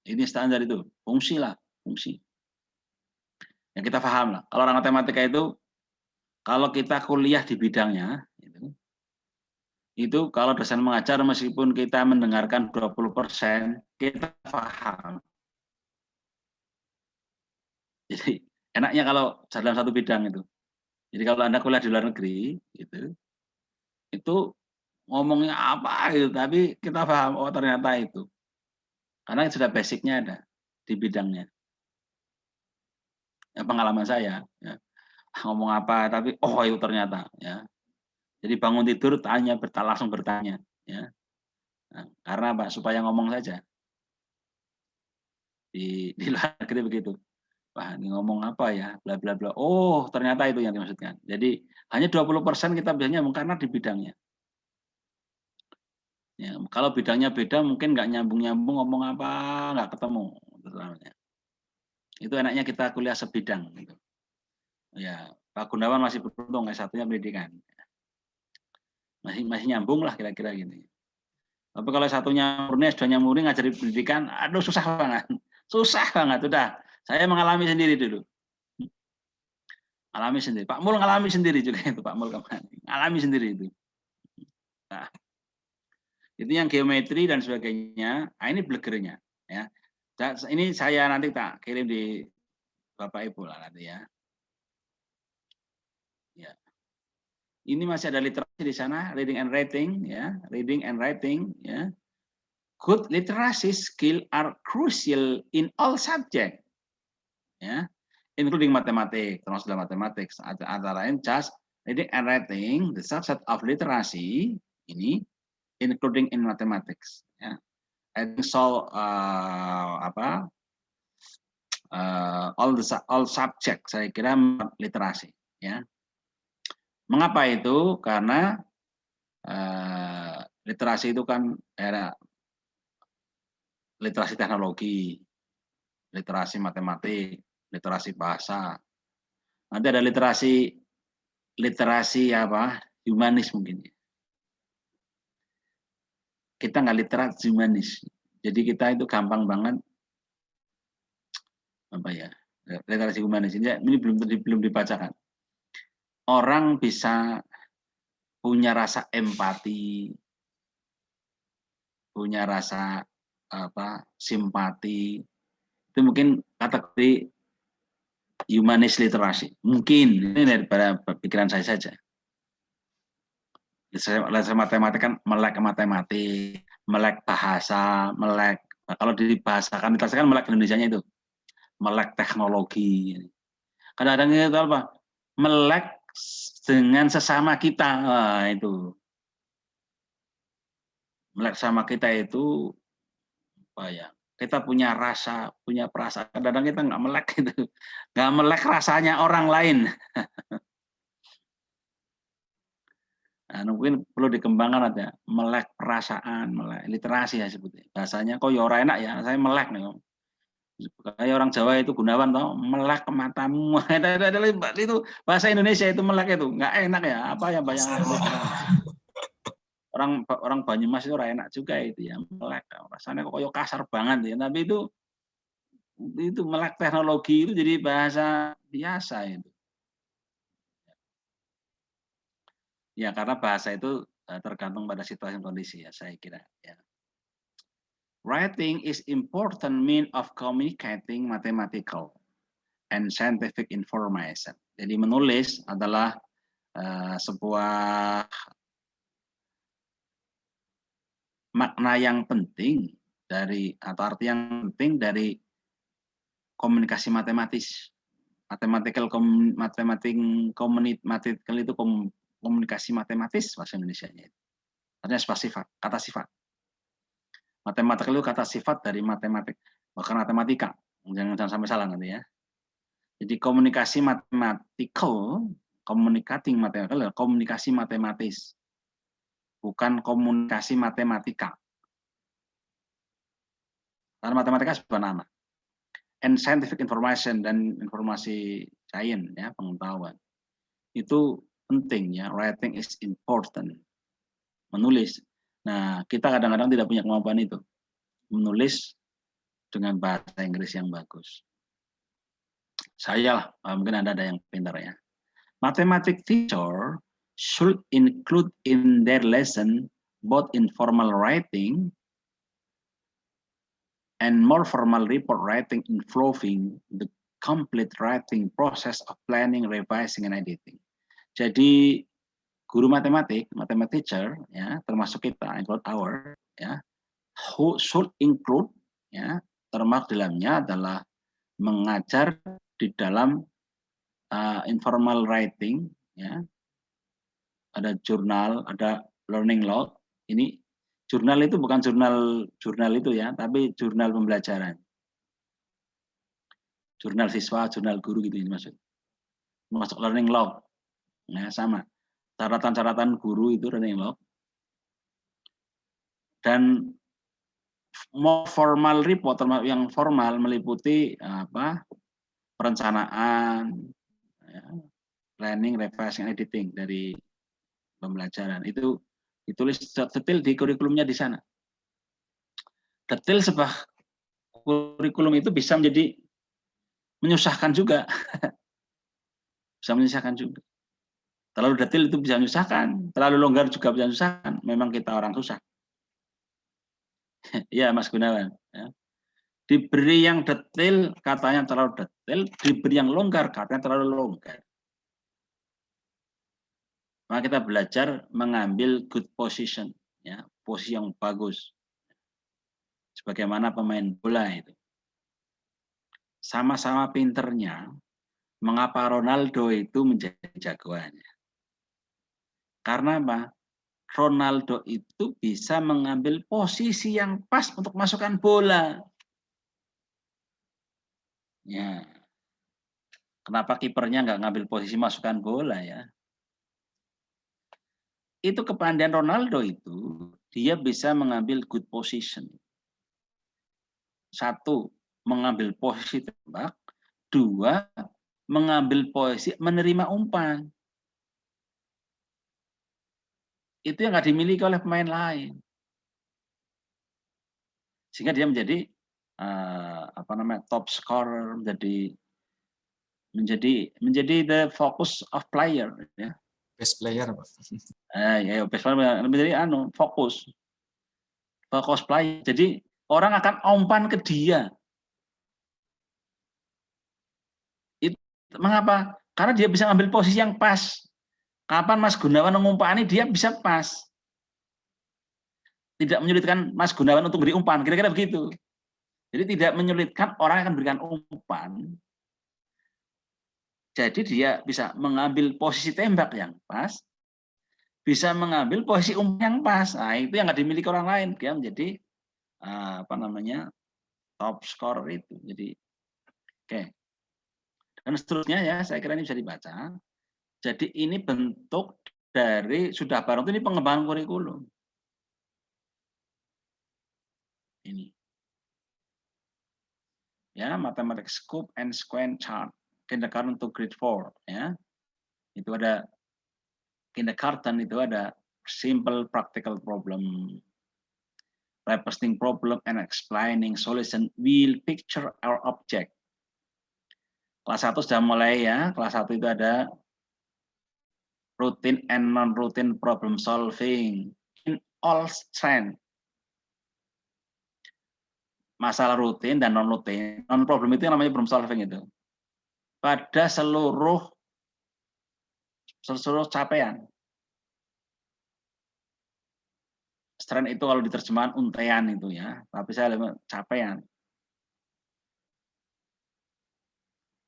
Ini standar itu, fungsi lah, fungsi. Yang kita paham lah. Kalau orang matematika itu, kalau kita kuliah di bidangnya, itu kalau dosen mengajar meskipun kita mendengarkan 20%, kita paham. Jadi enaknya kalau dalam satu bidang itu. Jadi kalau Anda kuliah di luar negeri, itu ngomongnya apa gitu, tapi kita paham, oh ternyata itu. Karena sudah basicnya ada di bidangnya. Ya, pengalaman saya, ya. Ngomong apa, tapi oh itu ternyata. Ya. Jadi bangun tidur langsung bertanya. Ya. Nah, karena Pak supaya ngomong saja. Di luar negeri begitu. Wah, ini ngomong apa ya, bla bla bla. Oh, ternyata itu yang dimaksudkan. Jadi hanya 20% kita biasanya karena di bidangnya. Ya, kalau bidangnya beda mungkin nggak nyambung-nyambung ngomong apa, nggak ketemu. Itu enaknya kita kuliah sebidang. Gitu. Ya, Pak Gunawan masih beruntung S1-nya pendidikan. Masih nyambung lah kira-kira gini. Tapi kalau satunya murni, S2-nya murni ngajari pendidikan, aduh susah banget. Susah banget, udah. Saya mengalami sendiri dulu. Alami sendiri. Pak Mul ngalami sendiri juga itu Pak Mul kemarin. Alami sendiri itu. Nah, itu yang geometri dan sebagainya. Nah, ini blegernya ya. Ini saya nanti tak kirim di Bapak Ibu lah nanti ya. Ini masih ada literasi di sana, reading and writing, ya, reading and writing, ya. Good literacy skill are crucial in all subject, ya, including matematik, termasuk dalam matematik. Antara lain just reading and writing, the subset of literacy ini, including in mathematics. Ya. I think so. All subject saya kira literasi. Ya. Mengapa itu? Karena literasi itu kan era literasi teknologi, literasi matematik, literasi bahasa. Nanti ada literasi apa? Humanis mungkin. Kita nggak literat humanis. Jadi kita itu gampang banget apa ya? Literasi humanis ini belum dibacakan. Orang bisa punya rasa empati, punya rasa simpati, itu mungkin kategori humanis literasi. Mungkin ini daripada pikiran saya saja. Literasi matematik kan melek matematik, melek bahasa, melek kalau dibahasakan literasi kan melek Indonesianya itu, melek teknologi. Kadang-kadang itu apa? Melek dengan sesama kita, nah, itu. Melek sama kita itu apa ya? Kita punya rasa, punya perasaan. Kadang-kadang kita nggak melek itu, nggak melek rasanya orang lain. Nah, mungkin perlu dikembangkan aja, melek perasaan, melek literasi ya sebutnya. Bahasanya kok ya ora enak ya, saya melek nih. Kayak orang Jawa itu Gunawan toh, melek matamu. Itu bahasa Indonesia itu melek itu nggak enak ya. Apa ya bayangan orang Banyumas itu ora enak juga itu ya, melek. Rasanya kok kayak kasar banget ya. Tapi itu melek teknologi itu jadi bahasa biasa itu. Ya karena bahasa itu tergantung pada situasi dan kondisi ya saya kira. Ya. Writing is important mean of communicating mathematical and scientific information. Jadi menulis adalah sebuah makna yang penting dari atau arti yang penting dari komunikasi matematis. Mathematical itu komunikasi matematis bahasa Indonesianya itu. Artinya sifat, kata sifat. Mathematical itu kata sifat dari matematik, bahkan matematika. Jangan sampai salah nanti ya. Jadi komunikasi mathematical, communicating mathematical, komunikasi matematis. Bukan komunikasi matematika. Karena matematika sebuah nama. And scientific information dan informasi sains ya, pengetahuan. Itu penting ya, writing is important. Menulis. Nah, kita kadang-kadang tidak punya kemampuan itu. Menulis dengan bahasa Inggris yang bagus. Saya lah, mungkin Anda ada yang pintar ya. Mathematics teacher should include in their lesson both informal writing and more formal report writing involving the complete writing process of planning, revising, and editing. Jadi guru matematik, mathematics teacher, ya, termasuk kita, include our, ya, who should include, ya, termasuk dalamnya adalah mengajar di dalam informal writing, ya, ada jurnal, ada learning log. Ini jurnal itu bukan jurnal itu ya, tapi jurnal pembelajaran. Jurnal siswa, jurnal guru gitu ini maksud. Masuk learning log. Nah, sama. Catatan-catatan guru itu learning log. Dan more formal report yang formal meliputi perencanaan, ya, planning, revising, editing dari pembelajaran. Itu ditulis detail di kurikulumnya di sana. Detail sebuah kurikulum itu bisa menjadi menyusahkan juga. Bisa menyusahkan juga. Terlalu detail itu bisa menyusahkan, terlalu longgar juga bisa menyusahkan. Memang kita orang susah. Ya, Mas Gunawan. Ya. Diberi yang detail katanya terlalu detail, diberi yang longgar katanya terlalu longgar. Maka kita belajar mengambil good position, ya, posisi yang bagus. Sebagaimana pemain bola itu. Sama-sama pinternya, mengapa Ronaldo itu menjadi jagoannya? Karena apa? Ronaldo itu bisa mengambil posisi yang pas untuk masukkan bola. Ya. Kenapa kipernya nggak ngambil posisi masukkan bola ya? Itu kepandaian Ronaldo itu, dia bisa mengambil good position. Satu, mengambil posisi tembak. Dua, mengambil posisi menerima umpan. Itu yang nggak dimiliki oleh pemain lain. Sehingga dia menjadi top scorer, menjadi the focus of player, ya. Best player, Pak. Ya, best player menjadi fokus player. Jadi orang akan umpan ke dia. Itu mengapa? Karena dia bisa ngambil posisi yang pas. Kapan Mas Gunawan mengumpani, dia bisa pas. Tidak menyulitkan Mas Gunawan untuk beri umpan, kira-kira begitu. Jadi tidak menyulitkan orang yang akan berikan umpan. Jadi dia bisa mengambil posisi tembak yang pas, bisa mengambil posisi umpan yang pas. Nah, itu yang nggak dimiliki orang lain. Dia menjadi top scorer itu. Jadi, oke. Dan seterusnya ya, saya kira ini bisa dibaca. Jadi ini bentuk dari sudah bareng ini pengembangan kurikulum. Ini. Ya, mathematics scope and sequence chart. Kindergarten to grade 4 ya. Itu ada kindergarten, itu ada simple practical problem, representing problem and explaining solution will picture our object. Kelas 1 sudah mulai ya. Kelas 1 itu ada routine and non-routine problem solving in all strength. Masalah rutin dan non-rutin. Non-problem itu yang namanya problem solving itu. Pada seluruh capaian. Strength itu kalau diterjemahkan untaian itu ya. Tapi saya lihat capaian.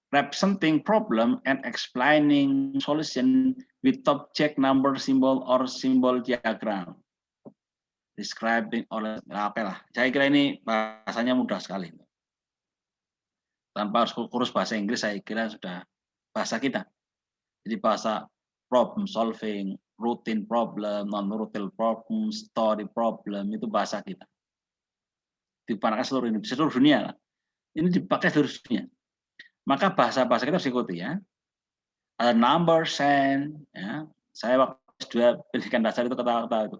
Representing problem and explaining solution with object, number, symbol, or symbol diagram. Describing oleh apalah. Saya kira ini bahasanya mudah sekali. Tanpa harus kursus bahasa Inggris, saya kira sudah bahasa kita. Jadi bahasa problem solving, routine problem, non-routine problem, story problem, itu bahasa kita. Dipakai seluruh dunia lah. Ini dipakai seluruh dunia. Maka bahasa-bahasa kita harus ikuti ya. Ada number sense, ya. Saya waktu S2 pendidikan dasar itu ketawa-ketawa itu.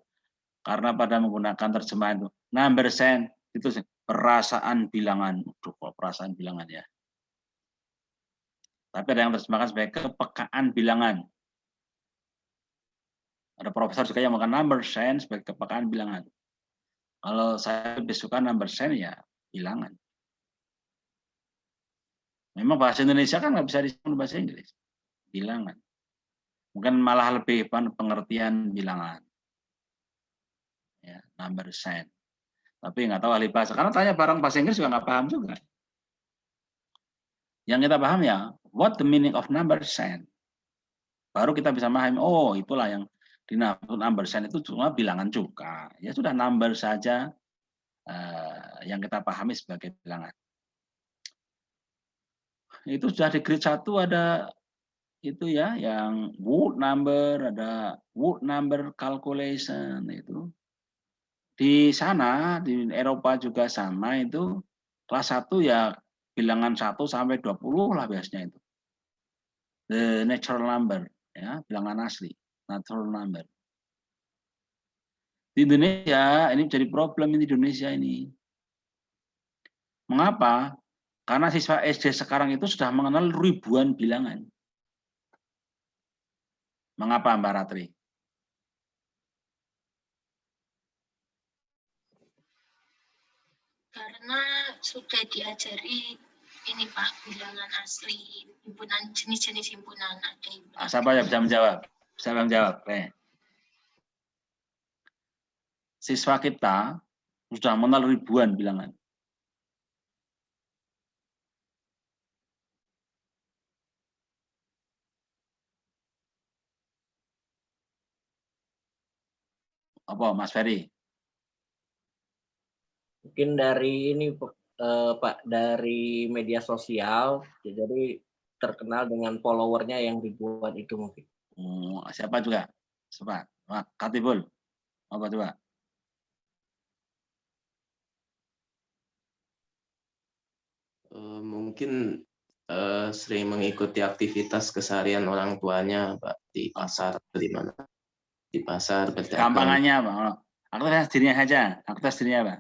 Karena pada menggunakan terjemahan itu. Number sense itu perasaan bilangan. Perasaan bilangan ya. Tapi ada yang terjemahkan sebagai kepekaan bilangan. Ada profesor juga yang menggunakan number sense sebagai kepekaan bilangan. Kalau saya lebih suka number sense ya bilangan. Memang bahasa Indonesia kan nggak bisa disebut bahasa Inggris. Bilangan. Mungkin malah lebih pengertian bilangan. Ya, number sense. Tapi nggak tahu ahli bahasa. Karena tanya barang bahasa Inggris juga nggak paham juga. Yang kita paham ya, what the meaning of number sense. Baru kita bisa memahami, oh itulah yang di number sense itu cuma bilangan juga. Ya sudah number saja yang kita pahami sebagai bilangan. Itu sudah di grade 1 ada itu ya, yang word number, ada word number calculation itu. Di sana, di Eropa juga sama itu, kelas 1 ya bilangan 1 sampai 20 lah biasanya itu. The natural number, ya, bilangan asli, natural number. Di Indonesia, ini jadi problem di Indonesia ini. Mengapa? Karena siswa SD sekarang itu sudah mengenal ribuan bilangan. Mengapa Mbak Ratri? Karena sudah diajari ini Pak, bilangan asli, himpunan jenis-jenis himpunan ada. Siapa yang bisa menjawab? Siapa yang jawab? Siswa kita sudah mengenal ribuan bilangan. Apa, Mas Ferry? Mungkin dari ini Pak, dari media sosial, jadi terkenal dengan followernya yang ribuan itu mungkin. Siapa juga? Coba, Katibul. Apa coba? Mungkin sering mengikuti aktivitas keseharian orang tuanya, Pak, di pasar atau di mana? Di pasar, berdagang. Gampangannya apa? Aktivitas dirinya saja. Aktivitas dirinya apa?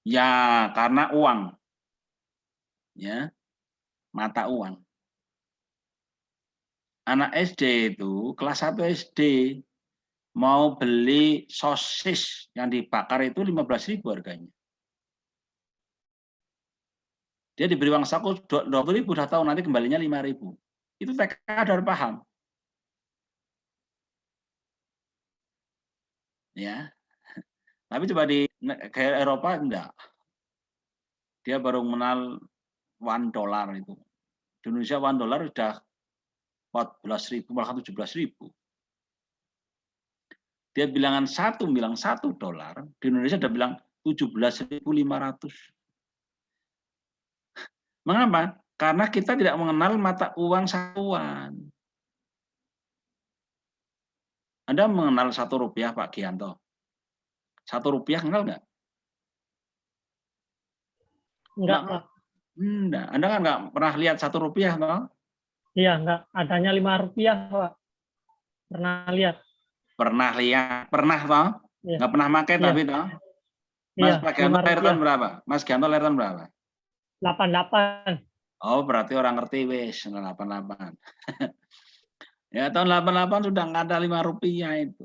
Ya, karena uang. Ya, mata uang. Anak SD itu, kelas 1 SD, mau beli sosis yang dibakar itu 15.000 harganya. Dia diberi uang saku 20.000, udah tahu nanti kembalinya 5.000. Itu TK udah paham. Ya. Tapi coba di negara Eropa enggak. Dia baru mengenal $1 itu. Di Indonesia $1 sudah 14.000, malah 17.000. Dia bilang $1, di Indonesia udah bilang 17.500. Mengapa? Karena kita tidak mengenal mata uang satuan. Anda mengenal Rp1, Pak Gianto? Rp1 kenal nggak? Enggak, Pak. Enggak. Anda kan nggak pernah lihat Rp1, toh? Iya, enggak. Adanya Rp5, Pak. Pernah lihat. Pernah lihat, pernah toh? Iya. Nggak pernah pakai Iya. tapi toh? Iya, Mas Pak Gianto lahir tahun Rp5. berapa? Mas Gianto lahir tahun berapa? 88. Oh, berarti orang ngerti wis 88. Ya, tahun 88 sudah nggak ada Rp5 itu.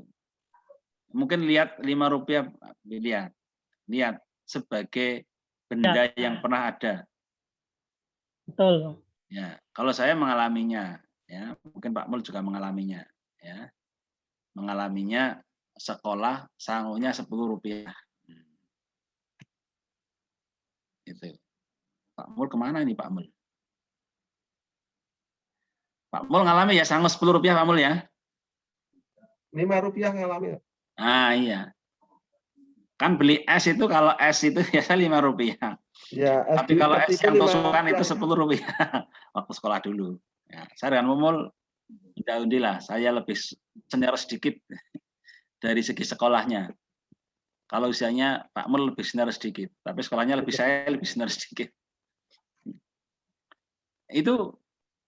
Mungkin lihat Rp5, lihat sebagai benda yang pernah ada. Betul. Ya, kalau saya mengalaminya, ya, mungkin Pak Mul juga mengalaminya, ya. Mengalaminya sekolah sangunya Rp10. Itu. Pak Mul kemana ini Pak Mul? Pak Mul ngalami ya sangu Rp10 Pak Mul ya? Rp5 ngalami. Ah iya. Kan beli es itu kalau es itu biasa Rp5. Ya, Tapi kalau es yang tosukan itu Rp10 waktu sekolah dulu. Ya, saya dengan Mumul undi lah. Saya lebih senior sedikit dari segi sekolahnya. Kalau usianya Pak Mul lebih senior sedikit, tapi sekolahnya saya lebih senior sedikit. Itu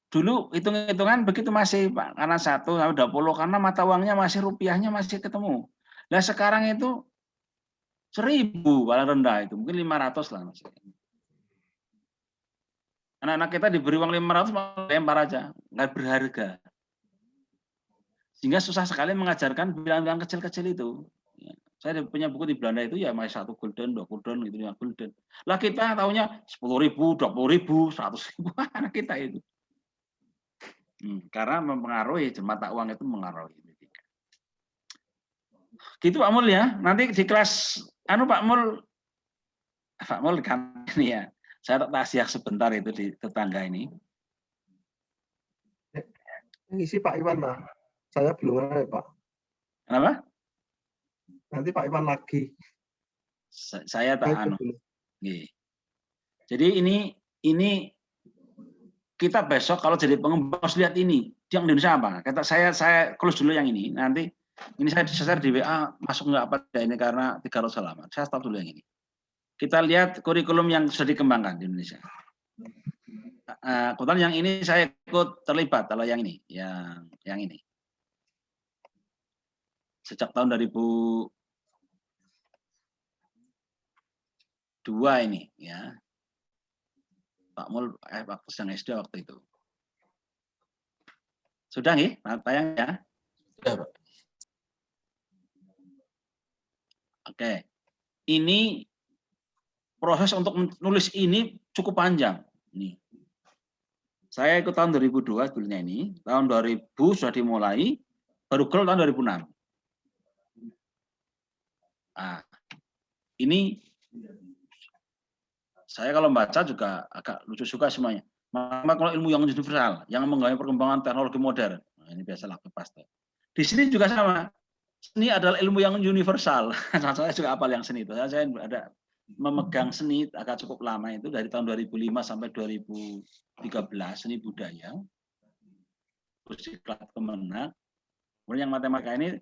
dulu hitung-hitungan begitu masih Pak, karena 1 sampai 20 karena mata uangnya masih rupiahnya masih ketemu. Nah sekarang itu 1.000 paling rendah itu, mungkin 500 lah Mas. Anak-anak kita diberi uang 500 lempar aja, nggak berharga. Sehingga susah sekali mengajarkan bilangan kecil-kecil itu. Saya punya buku di Belanda itu ya masih 1 gulden, 2 gulden, gitu, 5 gulden. Lah kita tahunya 10.000, 20.000, 100.000 anak kita itu. Karena mempengaruhi mata uang itu mengaruhi. Gitu Pak Mul ya. Nanti di kelas Pak Mul kan ini ya. Saya tak tasya sebentar itu di tetangga ini. Ngisi Pak Iwan, Pak. Saya belum ada, Pak. Kenapa? Nanti Pak Iwan lagi. Saya tak Jadi ini kita besok kalau jadi pengembang harus lihat ini. Yang Indonesia apa? Kata saya close dulu yang ini. Nanti ini saya share di WA masuk nggak apa ini karena 300 halaman. Saya stop dulu yang ini. Kita lihat kurikulum yang sudah dikembangkan di Indonesia. Kebetulan yang ini saya ikut terlibat kalau yang ini, yang ini. Sejak tahun 2002 ini ya. Pak Mul waktu sedang SD waktu itu. Sudah nih, tayang ya? Sudah, Pak. Oke. Ini proses untuk menulis ini cukup panjang. Nih. Saya ikut tahun 2002 sebetulnya ini. Tahun 2000 sudah dimulai, baru goal tahun 2006. Nah, ini saya kalau membaca juga agak lucu juga semuanya. Maka kalau ilmu yang universal, yang menggapai perkembangan teknologi modern, nah, ini biasalah pasti. Di sini juga sama. Seni adalah ilmu yang universal. Saya juga apal yang seni itu. Saya ada memegang seni agak cukup lama itu dari tahun 2005 sampai 2013 seni budaya. Terus diklat Kemenak. Kemudian yang matematika ini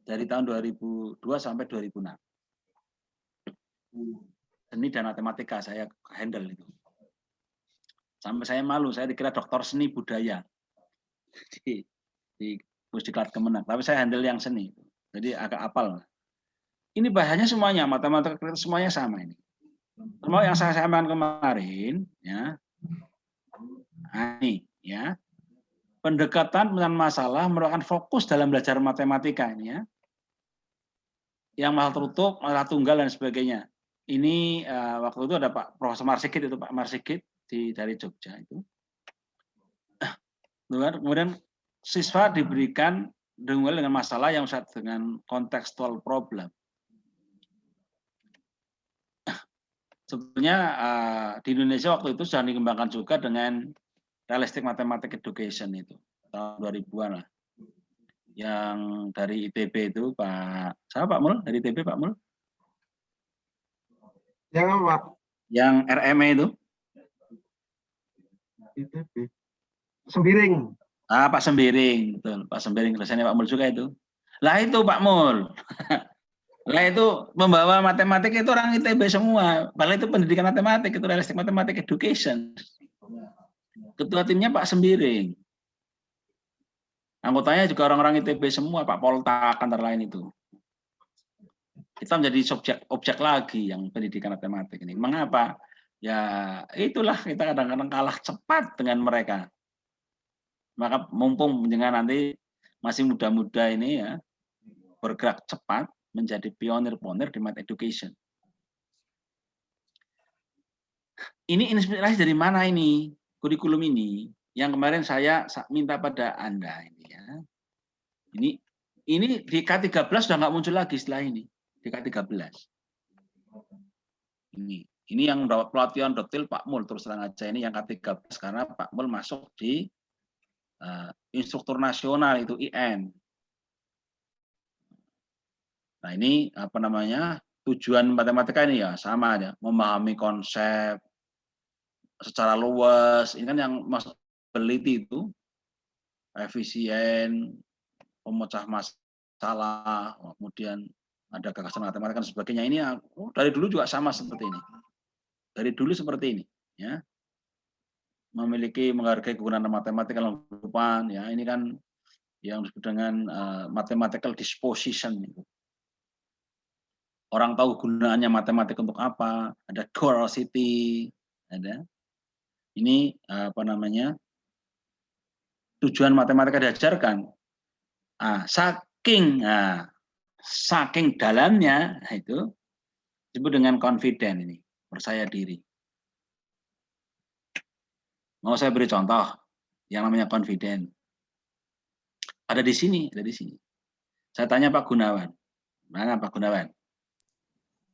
dari tahun 2002 sampai 2006. Seni dan matematika saya handle itu. Sampai saya malu, saya dikira doktor seni budaya di Pusdiklat Kemenak, tapi saya handle yang seni, jadi agak apal. Ini bahasanya semuanya, matematika semuanya sama ini. Semua yang saya sampaikan kemarin, ya, ini, ya, pendekatan pemecahan masalah merupakan fokus dalam belajar matematika ini, ya, yang masalah tertutup, masalah tunggal dan sebagainya. Ini waktu itu ada Pak Profesor Marsigit itu Pak Marsigit dari Jogja itu. Kemudian siswa diberikan dengan masalah yang usah dengan contextual problem. Sebetulnya di Indonesia waktu itu sudah dikembangkan juga dengan realistic mathematics education itu tahun 2000-an lah. Yang dari ITB itu siapa Pak Mul? Dari ITB Pak Mul? Yang apa? Yang RME itu? ITB. Sembiring. Pak Sembiring, betul. Pak Sembiring, rasanya Pak Mul juga itu. Lah itu Pak Mul. Lah itu membawa matematik itu orang ITB semua. Padahal itu pendidikan matematik, itu realistic mathematics education. Ketua timnya Pak Sembiring. Anggotanya juga orang-orang ITB semua, Pak Poltak antara lain itu. Kita menjadi objek lagi yang pendidikan matematik ini. Mengapa? Ya itulah kita kadang-kadang kalah cepat dengan mereka. Maka mumpung dengan nanti masih muda-muda ini ya bergerak cepat menjadi pionir-pionir di math education. Ini inspirasi dari mana ini kurikulum ini yang kemarin saya minta pada Anda ini ya. Ini di K13 sudah nggak muncul lagi setelah ini di K13. Ini yang dapat pelatihan detail Pak Mul terus terang aja ini yang K13 karena Pak Mul masuk di instruktur nasional itu IN. Nah ini apa namanya tujuan matematika ini ya sama ya memahami konsep secara luas. Ini kan yang masuk peneliti itu efisien, pemecah masalah, kemudian ada gagasan matematika dan sebagainya. Ini dari dulu juga sama seperti ini. Dari dulu seperti ini, ya. Memiliki menghargai kegunaan matematika dalam kehidupan, ya. Ini kan yang disebut dengan mathematical disposition. Orang tahu gunaannya matematik untuk apa, ada curiosity, ada. Ini apa namanya? Tujuan matematika diajarkan. Saking dalamnya itu disebut dengan confident ini, percaya diri. Mau saya beri contoh yang namanya confident. Ada di sini, ada di sini. Saya tanya Pak Gunawan. Mana Pak Gunawan?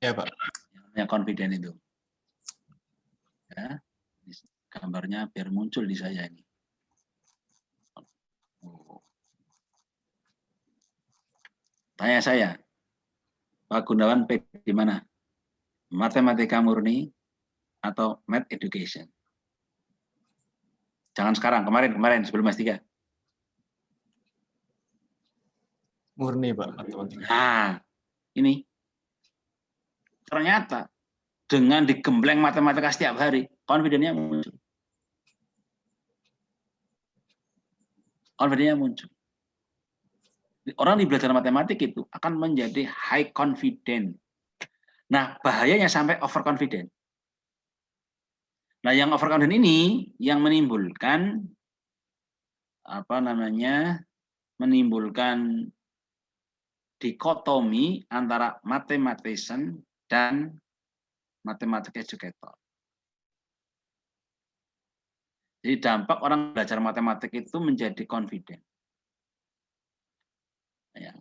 Ya, Pak. Yang namanya confident itu. Ya, gambarnya biar muncul di saya ini. Tanya saya, Pak Gunawan di mana? Matematika murni atau math education? Jangan sekarang, kemarin sebelum S3. Murni, Pak, matematika. Nah, ini ternyata dengan digembleng matematika setiap hari, confidence-nya muncul. Confidence-nya muncul. Orang di belajar matematik itu akan menjadi high confident. Nah, bahayanya sampai overconfident. Nah, yang overconfident ini yang menimbulkan apa namanya? Menimbulkan dikotomi antara mathematician dan mathematics educator. Jadi dampak orang belajar matematik itu menjadi confident. Ya.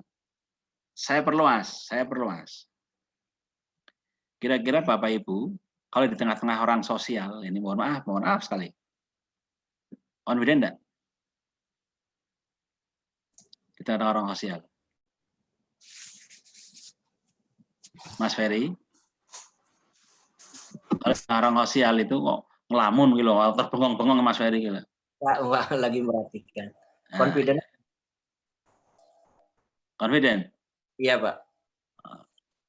Saya perluas. Kira-kira Bapak Ibu, kalau di tengah-tengah orang sosial, ini mohon maaf sekali. Confident enggak? Di tengah-tengah orang sosial. Mas Ferry, kalau orang sosial itu kok ngelamun gitu, terbengong-bengong Mas Ferry gitu. Wah, lagi merhatikan. Confident? Confident? Iya, Pak.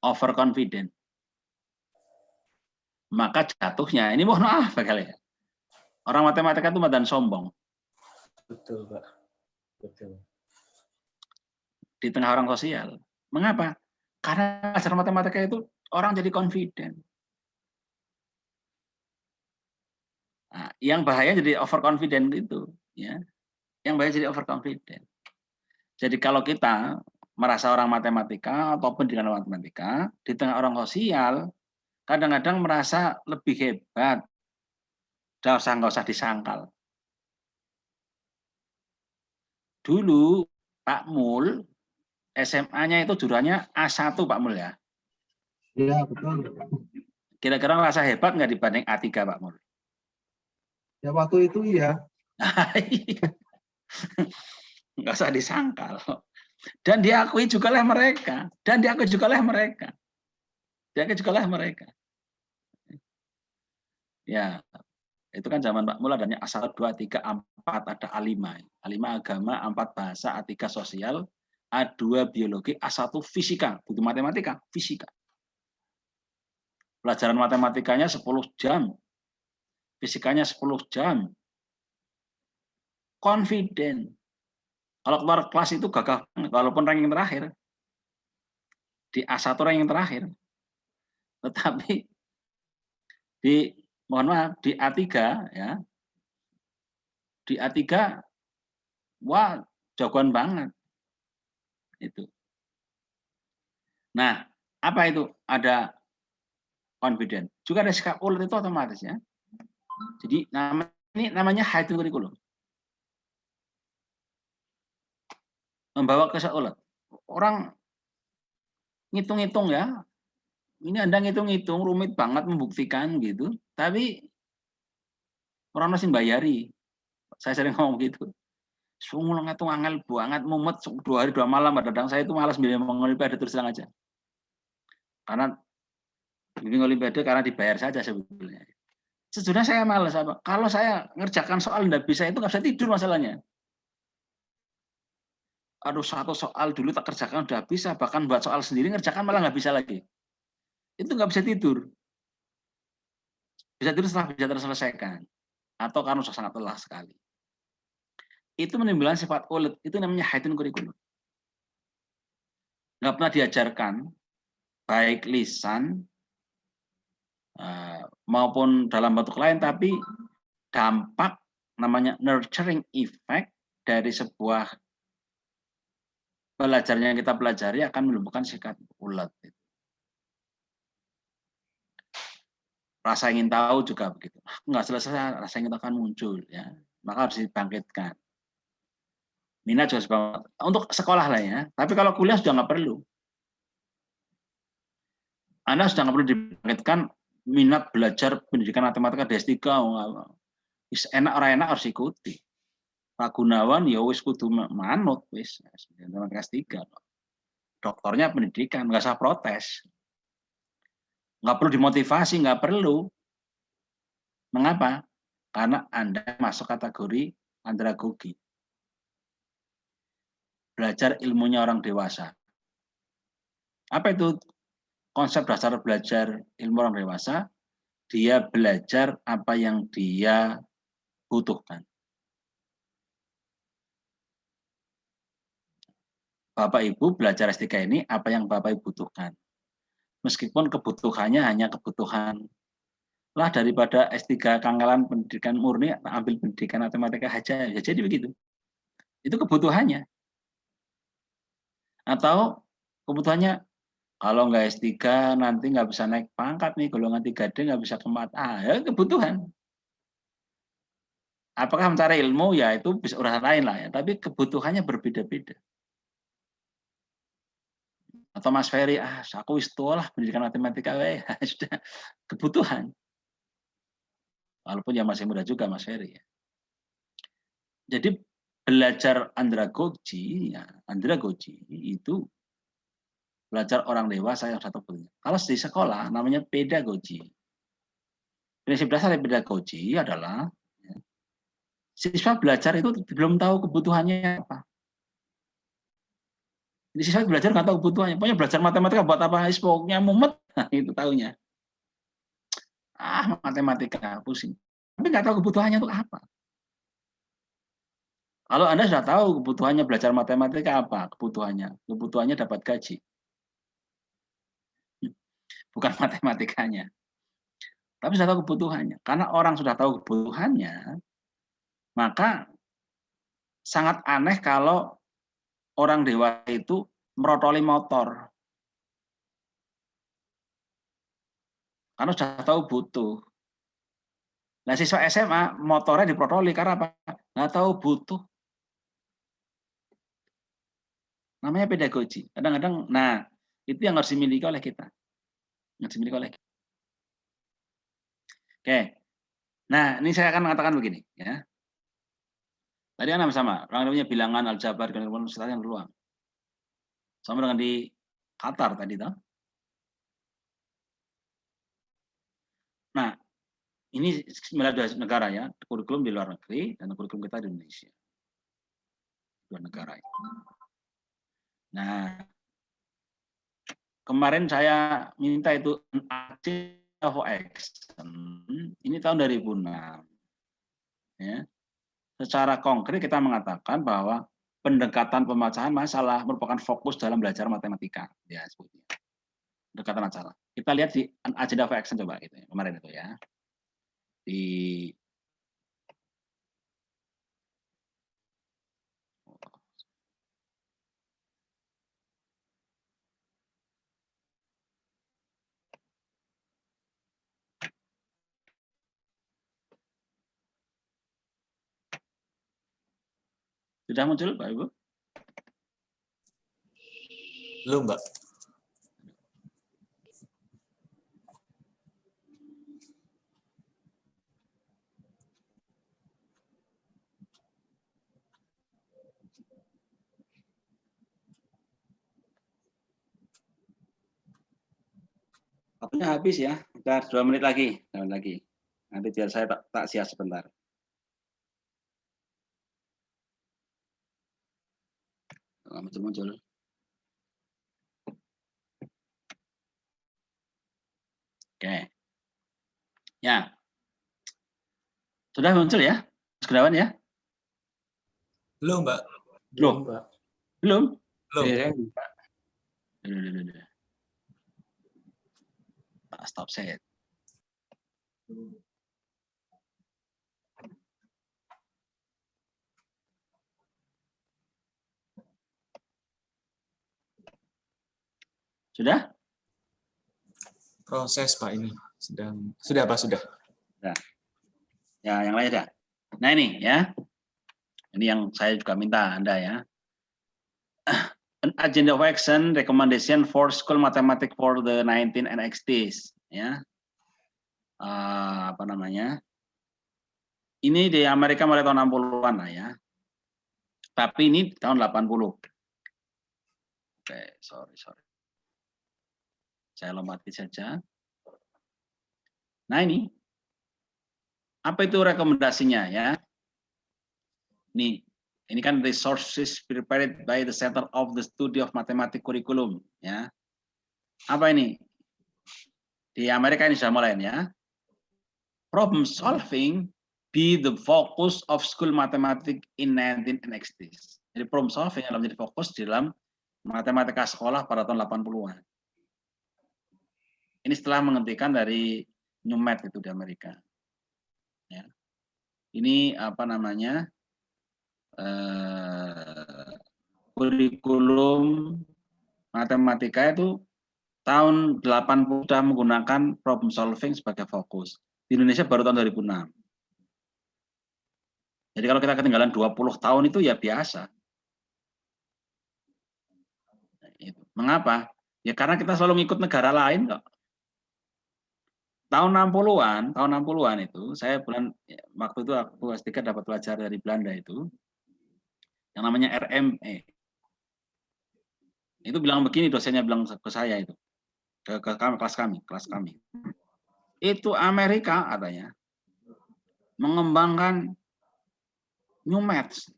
Overconfident. Maka jatuhnya, ini mohon maaf kali ya. Orang matematika itu badan sombong. Betul, Pak. Betul. Di tengah orang sosial. Mengapa? Karena belajar matematika itu orang jadi confident. Nah, yang bahaya jadi overconfident itu, ya. Yang bahaya jadi overconfident. Jadi kalau kita merasa orang matematika atau pendidikan matematika di tengah orang sosial, kadang-kadang merasa lebih hebat. Nggak usah disangkal. Dulu Pak Mul SMA-nya itu jurusannya A1 Pak Mul ya. Iya, betul. Kira-kira merasa hebat nggak dibanding A3 Pak Mul? Ya waktu itu iya. Nggak usah disangkal. Dan diakui juga oleh mereka. Ya, itu kan zaman Pak Mul adanya A1, 2, 3, A4, ada A5. A5 agama, A4 bahasa, A3 sosial, A2 biologi, A1 fisika, butuh matematika, fisika. Pelajaran matematikanya 10 jam, fisikanya 10 jam. Confident. Kalau keluar kelas itu gagah, walaupun ranking terakhir. Di A1 ranking terakhir. Tetapi mohon maaf, di A3 ya. Di A3 wah, jagoan banget. Itu. Nah, apa itu? Ada confident. Juga ada sikap ulet itu otomatis ya. Jadi ini namanya hidden curriculum. Membawa ke ulet. Orang ngitung-ngitung ya. Ini Anda ngitung-ngitung rumit banget membuktikan gitu. Tapi orang masih bayari. Saya sering ngomong gitu. Sungguh ngitung angel banget, mumet 2 hari 2 malam. Kadang saya itu malas bimbing olimpiade terus terang aja. Karena bimbing olimpiade karena dibayar saja sebetulnya. Sejujurnya saya malas apa? Kalau saya ngerjakan soal nggak bisa itu nggak bisa tidur masalahnya. Aduh, satu soal dulu tak kerjakan udah bisa, bahkan buat soal sendiri ngerjakan malah nggak bisa lagi. Itu nggak bisa tidur. Bisa tidur setelah bisa terselesaikan. Atau karena sudah sangat lelah sekali. Itu menimbulkan sifat ulet, itu namanya hidden curriculum. Nggak pernah diajarkan, baik lisan, maupun dalam bentuk lain, tapi dampak namanya nurturing effect dari sebuah belajarnya yang kita pelajari akan menumbuhkan sikap ulet. Rasa ingin tahu juga begitu. Nggak selesai, rasa ingin tahu akan muncul, ya. Maka harus dibangkitkan. Minat juga untuk sekolah lah ya. Tapi kalau kuliah sudah nggak perlu. Anda sudah nggak perlu dibangkitkan minat belajar pendidikan matematika D3. Enak orang enak harus ikuti. Pak Gunawan ya wis kudu manut wis matematika S3. Doktornya pendidikan, nggak usah protes. Nggak perlu dimotivasi, nggak perlu. Mengapa? Karena Anda masuk kategori andragogi. Belajar ilmunya orang dewasa. Apa itu konsep dasar belajar ilmu orang dewasa? Dia belajar apa yang dia butuhkan. Bapak Ibu belajar S3 ini apa yang Bapak Ibu butuhkan. Meskipun kebutuhannya hanya kebutuhan lah daripada S3 kangelan pendidikan murni, ambil pendidikan matematika aja. Ya, jadi begitu. Itu kebutuhannya. Atau kebutuhannya kalau nggak S3 nanti nggak bisa naik pangkat nih, golongan 3D nggak bisa ke 4A. Ya kebutuhan. Apakah mencari ilmu? Ya itu bisa urusan lain lah ya. Tapi kebutuhannya berbeda-beda. Atau Mas Ferry, aku wis tua lah pendidikan matematika, sudah kebutuhan. Walaupun ya masih muda juga Mas Ferry. Ya. Jadi belajar andragogi, ya, andragogi itu belajar orang dewasa yang satu punya. Kalau di sekolah namanya pedagogi. Prinsip dasar dari pedagogi adalah ya, siswa belajar itu belum tahu kebutuhannya apa. Jadi siswa belajar nggak tahu kebutuhannya. Pokoknya belajar matematika buat apa? Pokoknya mumet, nah, itu tahunya. Matematika pusing. Tapi nggak tahu kebutuhannya itu apa. Kalau Anda sudah tahu kebutuhannya belajar matematika apa? Kebutuhannya dapat gaji. Bukan matematikanya. Tapi sudah tahu kebutuhannya. Karena orang sudah tahu kebutuhannya, maka sangat aneh kalau orang dewasa itu merotoli motor. Karena sudah tahu butuh. Nah, siswa SMA motornya diprotoli karena apa? Nggak tahu butuh. Namanya pedagogi. Kadang-kadang, nah itu yang harus dimiliki oleh kita. Harus dimiliki oleh kita. Oke. Nah, ini saya akan mengatakan begini, ya. Tadi kan sama, namanya bilangan, aljabar, kemudian yang beruang. Sama dengan di Qatar tadi, toh. Nah, ini 9 negara ya, kurikulum di luar negeri dan kurikulum kita di Indonesia. 2 negara itu. Nah, kemarin saya minta itu agenda for action. Ini tahun 2006. Ya. Secara konkret kita mengatakan bahwa pendekatan pemecahan masalah merupakan fokus dalam belajar matematika. Ya, sebutnya. Pendekatan masalah. Kita lihat di agenda for action coba gitu ya, kemarin itu ya. Di sudah muncul Pak Ibu? Belum, Mbak. Waktunya habis ya, kita 2 menit lagi, Nanti biar saya tak sia sebentar. Muncul. Oke. Ya. Sudah muncul ya, Mas Gunawan ya? Belum, Mbak. Belum. Belum. Belum. Stop set. Sudah? Proses, Pak, ini. Sudah, Pak, sudah. Nah. Ya, yang lain sudah. Nah, ini ya. Ini yang saya juga minta Anda ya. An agenda of action recommendation for school mathematics for the 19 NXTs ya. Apa namanya? Ini di Amerika mulai tahun 60-an lah ya. Tapi ini tahun 80. Oke, sorry. Saya lompati saja. Nah, ini apa itu rekomendasinya ya? Ini kan resources prepared by the Center of the Study of Mathematics Curriculum ya. Apa ini? Di Amerika ini sudah mulai ya. Problem solving be the focus of school mathematics in 19 NXTs. Jadi problem solving adalah menjadi fokus di dalam matematika sekolah pada tahun 80-an. Ini setelah menghentikan dari New Math itu di Amerika. Ya. Ini apa namanya? Kurikulum matematika itu tahun 80 sudah menggunakan problem solving sebagai fokus. Di Indonesia baru tahun 2006. Jadi kalau kita ketinggalan 20 tahun itu ya biasa. Mengapa? Ya karena kita selalu ngikut negara lain kok. Tahun 60-an itu, saya waktu itu aku S3 dapat pelajar dari Belanda itu, yang namanya RME. Itu bilang begini, dosennya bilang ke saya itu, ke kelas kami. Itu Amerika katanya mengembangkan new maths.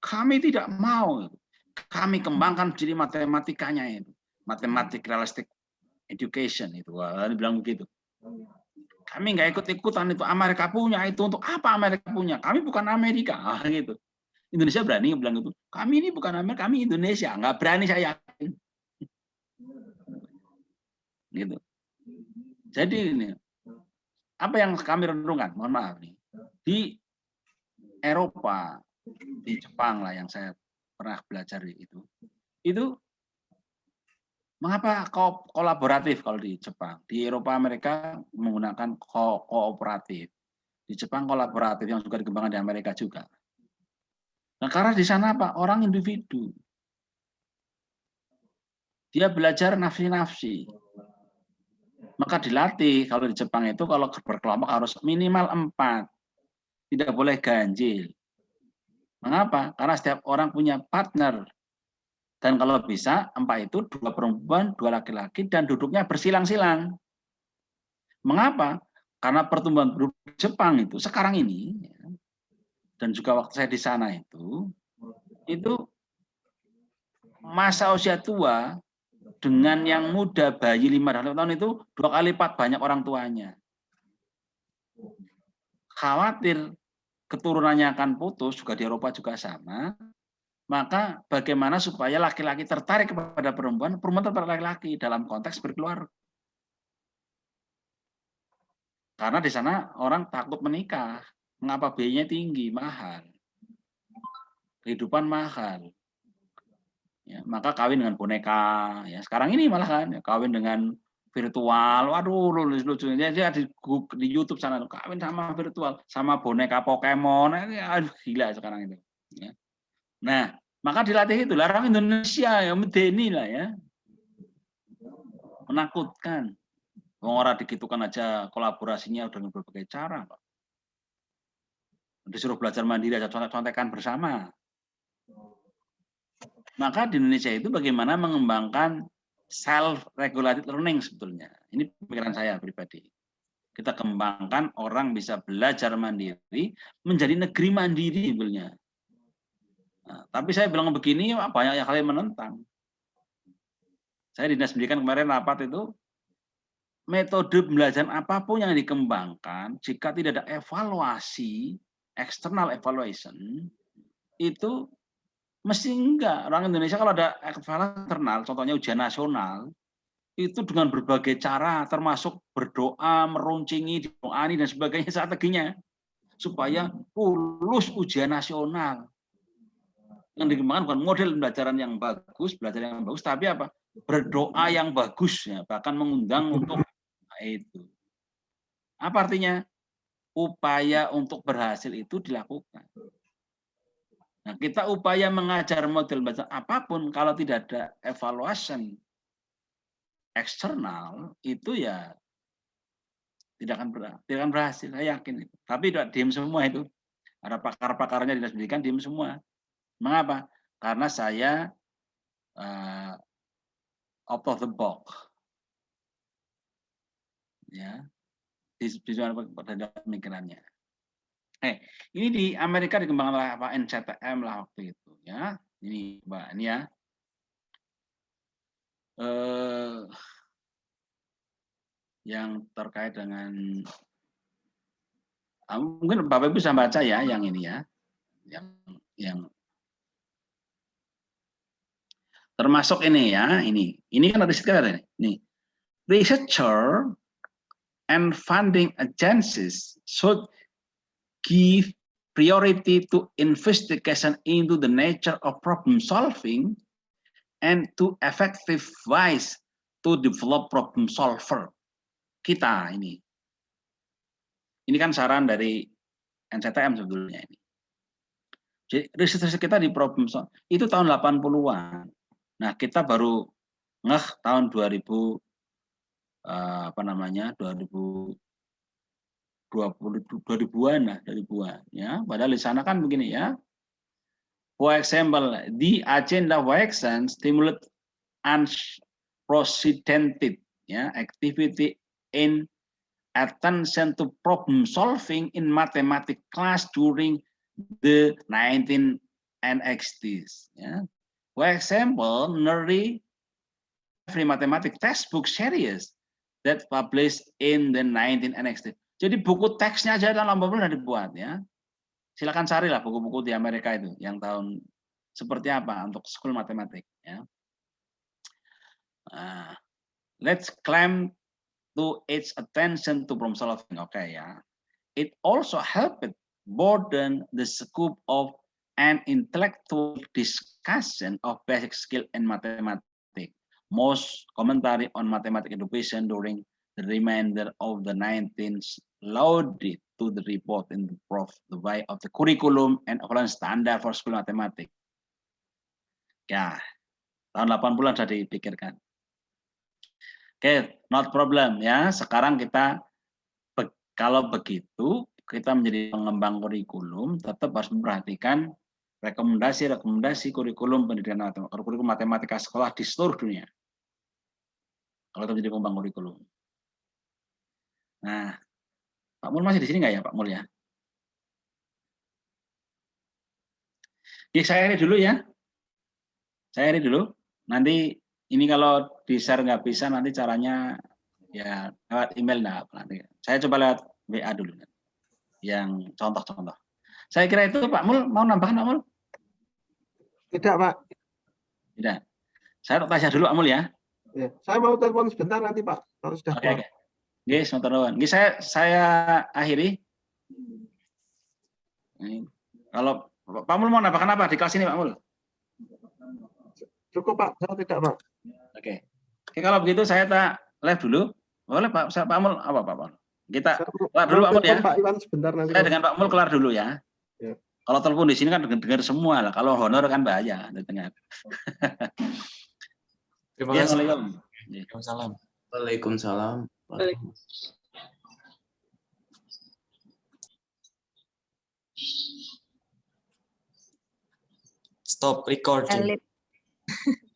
Kami tidak mau. Kami kembangkan jadi matematikanya itu, matematik realistic education itu. Wah, dia bilang begitu. Kami nggak ikut-ikutan, itu Amerika punya, itu untuk apa Amerika punya? Kami bukan Amerika, gitu. Indonesia berani bilang itu. Kami ini bukan Amerika, kami Indonesia. Nggak berani, saya yakin. Gitu. Jadi ini, apa yang kami renungkan? Mohon maaf nih. Di Eropa, di Jepang lah yang saya pernah belajar itu mengapa kolaboratif kalau di Jepang? Di Eropa, Amerika menggunakan kooperatif. Di Jepang kolaboratif yang juga dikembangkan di Amerika juga. Nah, karena di sana apa? Orang individu. Dia belajar nafsi-nafsi. Maka dilatih kalau di Jepang itu kalau berkelompok harus minimal 4. Tidak boleh ganjil. Mengapa? Karena setiap orang punya partner. Dan kalau bisa, 4 itu 2 perempuan, 2 laki-laki, dan duduknya bersilang-silang. Mengapa? Karena pertumbuhan penduduk Jepang itu sekarang ini, dan juga waktu saya di sana itu masa usia tua dengan yang muda, bayi 5 tahun itu 2 kali lipat banyak orang tuanya. Khawatir keturunannya akan putus, juga di Eropa juga sama. Maka bagaimana supaya laki-laki tertarik kepada perempuan, perempuan tertarik laki-laki dalam konteks berkeluarga. Karena di sana orang takut menikah. Mengapa biayanya tinggi, mahal. Kehidupan mahal. Ya, maka kawin dengan boneka. Ya, sekarang ini malah kan ya, kawin dengan virtual. Waduh, lucu-lucunya dia di YouTube sana kawin sama virtual, sama boneka Pokemon. Aduh, gila sekarang itu. Ya. Nah, maka dilatih itu. Orang Indonesia ya medeni lah ya. Menakutkan. Orang dikitukan aja kolaborasinya dengan berbagai cara, Pak. Disuruh belajar mandiri aja, contek-contekan bersama. Maka di Indonesia itu bagaimana mengembangkan self-regulated learning sebetulnya. Ini pemikiran saya pribadi. Kita kembangkan orang bisa belajar mandiri, menjadi negeri mandiri sebetulnya. Nah, tapi saya bilang begini, banyak hal yang menentang. Saya di Dinas Pendidikan kemarin rapat itu, metode belajar apapun yang dikembangkan, jika tidak ada evaluasi, external evaluation, itu mesti enggak. Orang Indonesia kalau ada evaluasi internal, contohnya ujian nasional, itu dengan berbagai cara, termasuk berdoa, meruncingi, didoani, dan sebagainya, strateginya, supaya lulus ujian nasional. Yang dikembangkan bukan model pembelajaran yang bagus, tapi apa? Berdoa yang bagus, ya, bahkan mengundang untuk itu. Apa artinya? Upaya untuk berhasil itu dilakukan. Nah, kita upaya mengajar model belajar apapun, kalau tidak ada evaluation eksternal, itu ya tidak akan berhasil, saya yakin. Tapi tidak diem semua itu. Ada pakar-pakarnya di Dinas Pendidikan diem semua. Mengapa? Karena saya out of the box. Ya. Di pemikirannya. Ini di Amerika dikembangkan oleh Pak NCTM lah waktu itu, ya. Ini Mbak, ini ya. Yang terkait dengan mungkin Bapak Ibu bisa baca ya yang ini ya. Yang termasuk ini ya, ini kan ada sekitar ini. Researcher and funding agencies should give priority to investigation into the nature of problem solving and to effective ways to develop problem solver. Kita ini kan saran dari NCTM sebetulnya ini. Jadi riset kita di problem itu tahun 80-an. Nah, kita baru ngeh tahun 2000 2020-an lah, 2000-an ya. Padahal di sana kan begini ya. For example, the agenda of action stimulate unprecedented ya activity in attention to problem solving in mathematics class during the 1960s. Ya. For example, nearly every mathematics textbook series that published in the 1960s. Jadi buku teksnya aja dalam 80 sudah dibuat ya. Silakan carilah buku-buku di Amerika itu yang tahun seperti apa untuk school matematik ya. Let's climb to its attention to problem solving. Oke ya. It also helped broaden the scope of an intellectual discussion of basic skill in mathematics. Most commentary on mathematics education during the remainder of the 19th lauded to the report in the way of the curriculum and overall standard for school mathematics. Ya, tahun 80-an sudah dipikirkan. Oke, not problem ya. Sekarang kita kalau begitu kita menjadi pengembang kurikulum tetap harus memperhatikan rekomendasi kurikulum pendidikan kurikulum matematika sekolah di seluruh dunia. Kalau kita menjadi pengembang kurikulum. Nah, Pak Mul masih di sini nggak ya Pak Mul ya? Oke, saya akhiri dulu ya. Saya akhiri dulu. Nanti ini kalau di-share nggak bisa nanti caranya ya lewat email nanti. Saya coba lewat WA dulu. Yang contoh-contoh. Saya kira itu Pak Mul mau nambahkan Pak Mul? Tidak, Pak. Tidak. Saya tanya dulu Pak Mul ya. Ya, saya mau telepon sebentar nanti Pak. Kalau sudah Oke. Yes, saya akhiri. Kalau Pak Mul mau nambahkan apa di kelas ini Pak Mul? Cukup Pak, saya tidak Pak. Oke, kalau begitu saya live dulu. Boleh Pak Mul apa Pak Mul? Kita kelar dulu Pak Mul ya. Pak Iwan sebentar nanti. Saya dengan Pak Mul kelar dulu ya. Ya. Kalau telepon di sini kan dengar semua lah. Kalau honor kan bahaya dengar. Terima kasih. Waalaikumsalam. Stop recording.